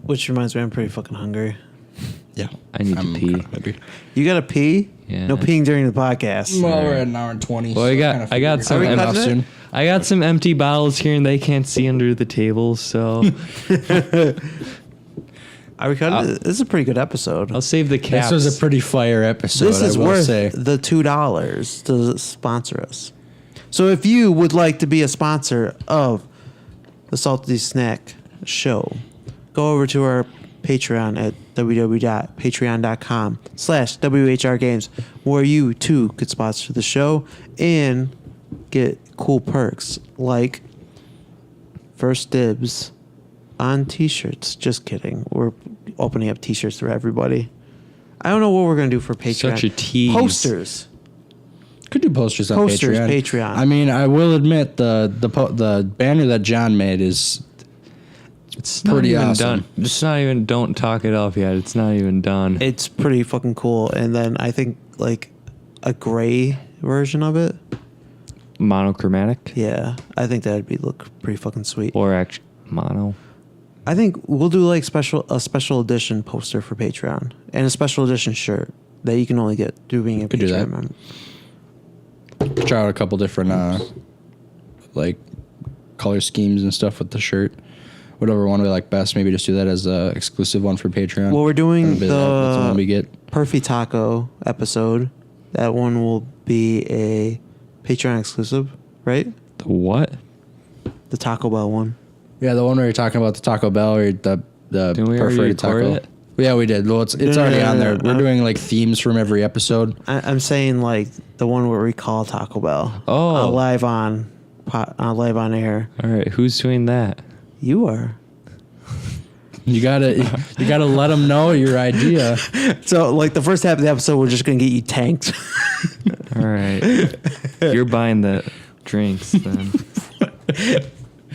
Which reminds me, I'm pretty fucking hungry. Yeah, I need to pee. kinda hungry. You gotta pee? Yeah. No peeing during the podcast. Well, we're at an hour and 20. Well, I got some Are we cutting it? I got some empty bottles here, and they can't see under the table, so Are we cutting? This is a pretty good episode. I'll save the caps. This was a pretty fire episode. This is I will worth say. the $2 to sponsor us. So if you would like to be a sponsor of the Salty Snack Show, go over to our Patreon at www.patreon.com/WHRGames, where you too could sponsor the show and get cool perks like first dibs on t-shirts. Just kidding. We're opening up t-shirts for everybody. I don't know what we're going to do for Patreon. Such a tease. Posters. Could do posters on Posters, Patreon. Patreon. I mean, I will admit the banner that John made is It's pretty not even awesome. done. It's not even. Don't talk it off yet. It's not even done. It's pretty fucking cool. And then I think like a gray version of it. Monochromatic Yeah, I think that'd be look pretty fucking sweet. or actually mono. I think we'll do like a special edition poster for Patreon and a special edition shirt that you can only get through being a Could do Patreon that. member. try out a couple different like color schemes and stuff with the shirt. Whatever one we like best, maybe just do that as a exclusive one for Patreon. Well, we're doing That'll be that's the one we the get. Perfy Taco episode. That one will be a Patreon exclusive, right? The what? The Taco Bell one. Yeah, the one where you're talking about the Taco Bell or the Didn't we already preferred record taco. it? Yeah, we did. Well, it's No, already no, on no, there. no. We're doing like themes from every episode. I'm saying like the one where we call Taco Bell. Oh. Live on air. All right, who's doing that? You are. You gotta let them know your idea. So like the first half of the episode, we're just gonna get you tanked. All right, you're buying the drinks then.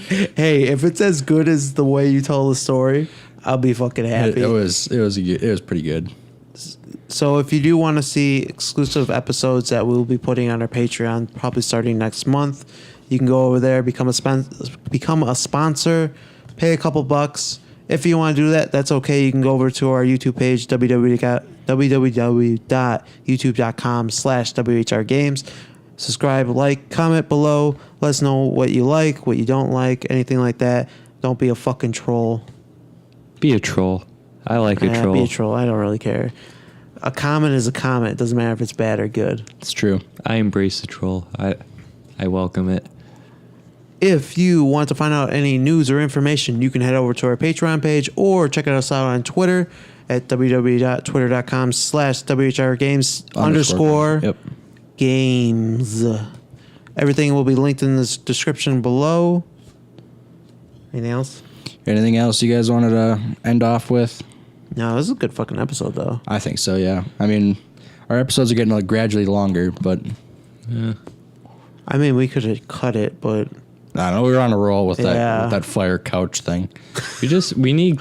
Hey, if it's as good as the way you tell the story, I'll be fucking happy. It was pretty good. So if you do want to see exclusive episodes that we'll be putting on our Patreon, probably starting next month, you can go over there, become a sponsor, pay a couple bucks. If you want to do that, that's okay. You can go over to our YouTube page, www.youtube.com/WHRGames. Subscribe, like, comment below. Let us know what you like, what you don't like, anything like that. Don't be a fucking troll. Be a troll. I like a troll. Be a troll. I don't really care. A comment is a comment. It doesn't matter if it's bad or good. It's true. I embrace the troll. I welcome it. If you want to find out any news or information, you can head over to our Patreon page or check us out on Twitter at www.twitter.com/WHRGames_ Yep. games. Everything will be linked in the description below. Anything else? Anything else you guys wanted to end off with? No, this is a good fucking episode, though. I think so, yeah. I mean, our episodes are getting like gradually longer, but I mean, we could have cut it, but I don't know, we were on a roll with Yeah. that fire couch thing. We need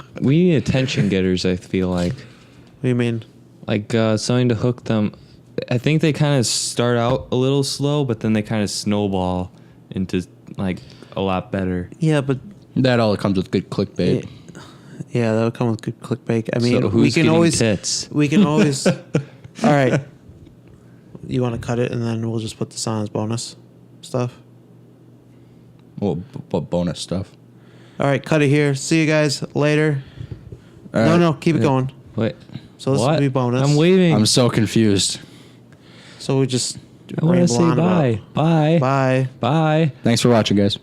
attention getters. I feel like what do you mean? like something to hook them. I think they kind of start out a little slow, but then they kind of snowball into like a lot better. Yeah, but That all comes with good clickbait. yeah, that would come with good clickbait. I mean, So we who's can getting always tits? we can always. All right, you want to cut it, and then we'll just put this on as bonus stuff. Well, what bonus stuff? All right, cut it here. See you guys later. All No, right. no, keep it going. Wait. So this what? will be bonus. I'm waving. I'm so confused. So we just I want to ramble say on about- bye. Bye. Bye. Bye. Thanks for watching, guys.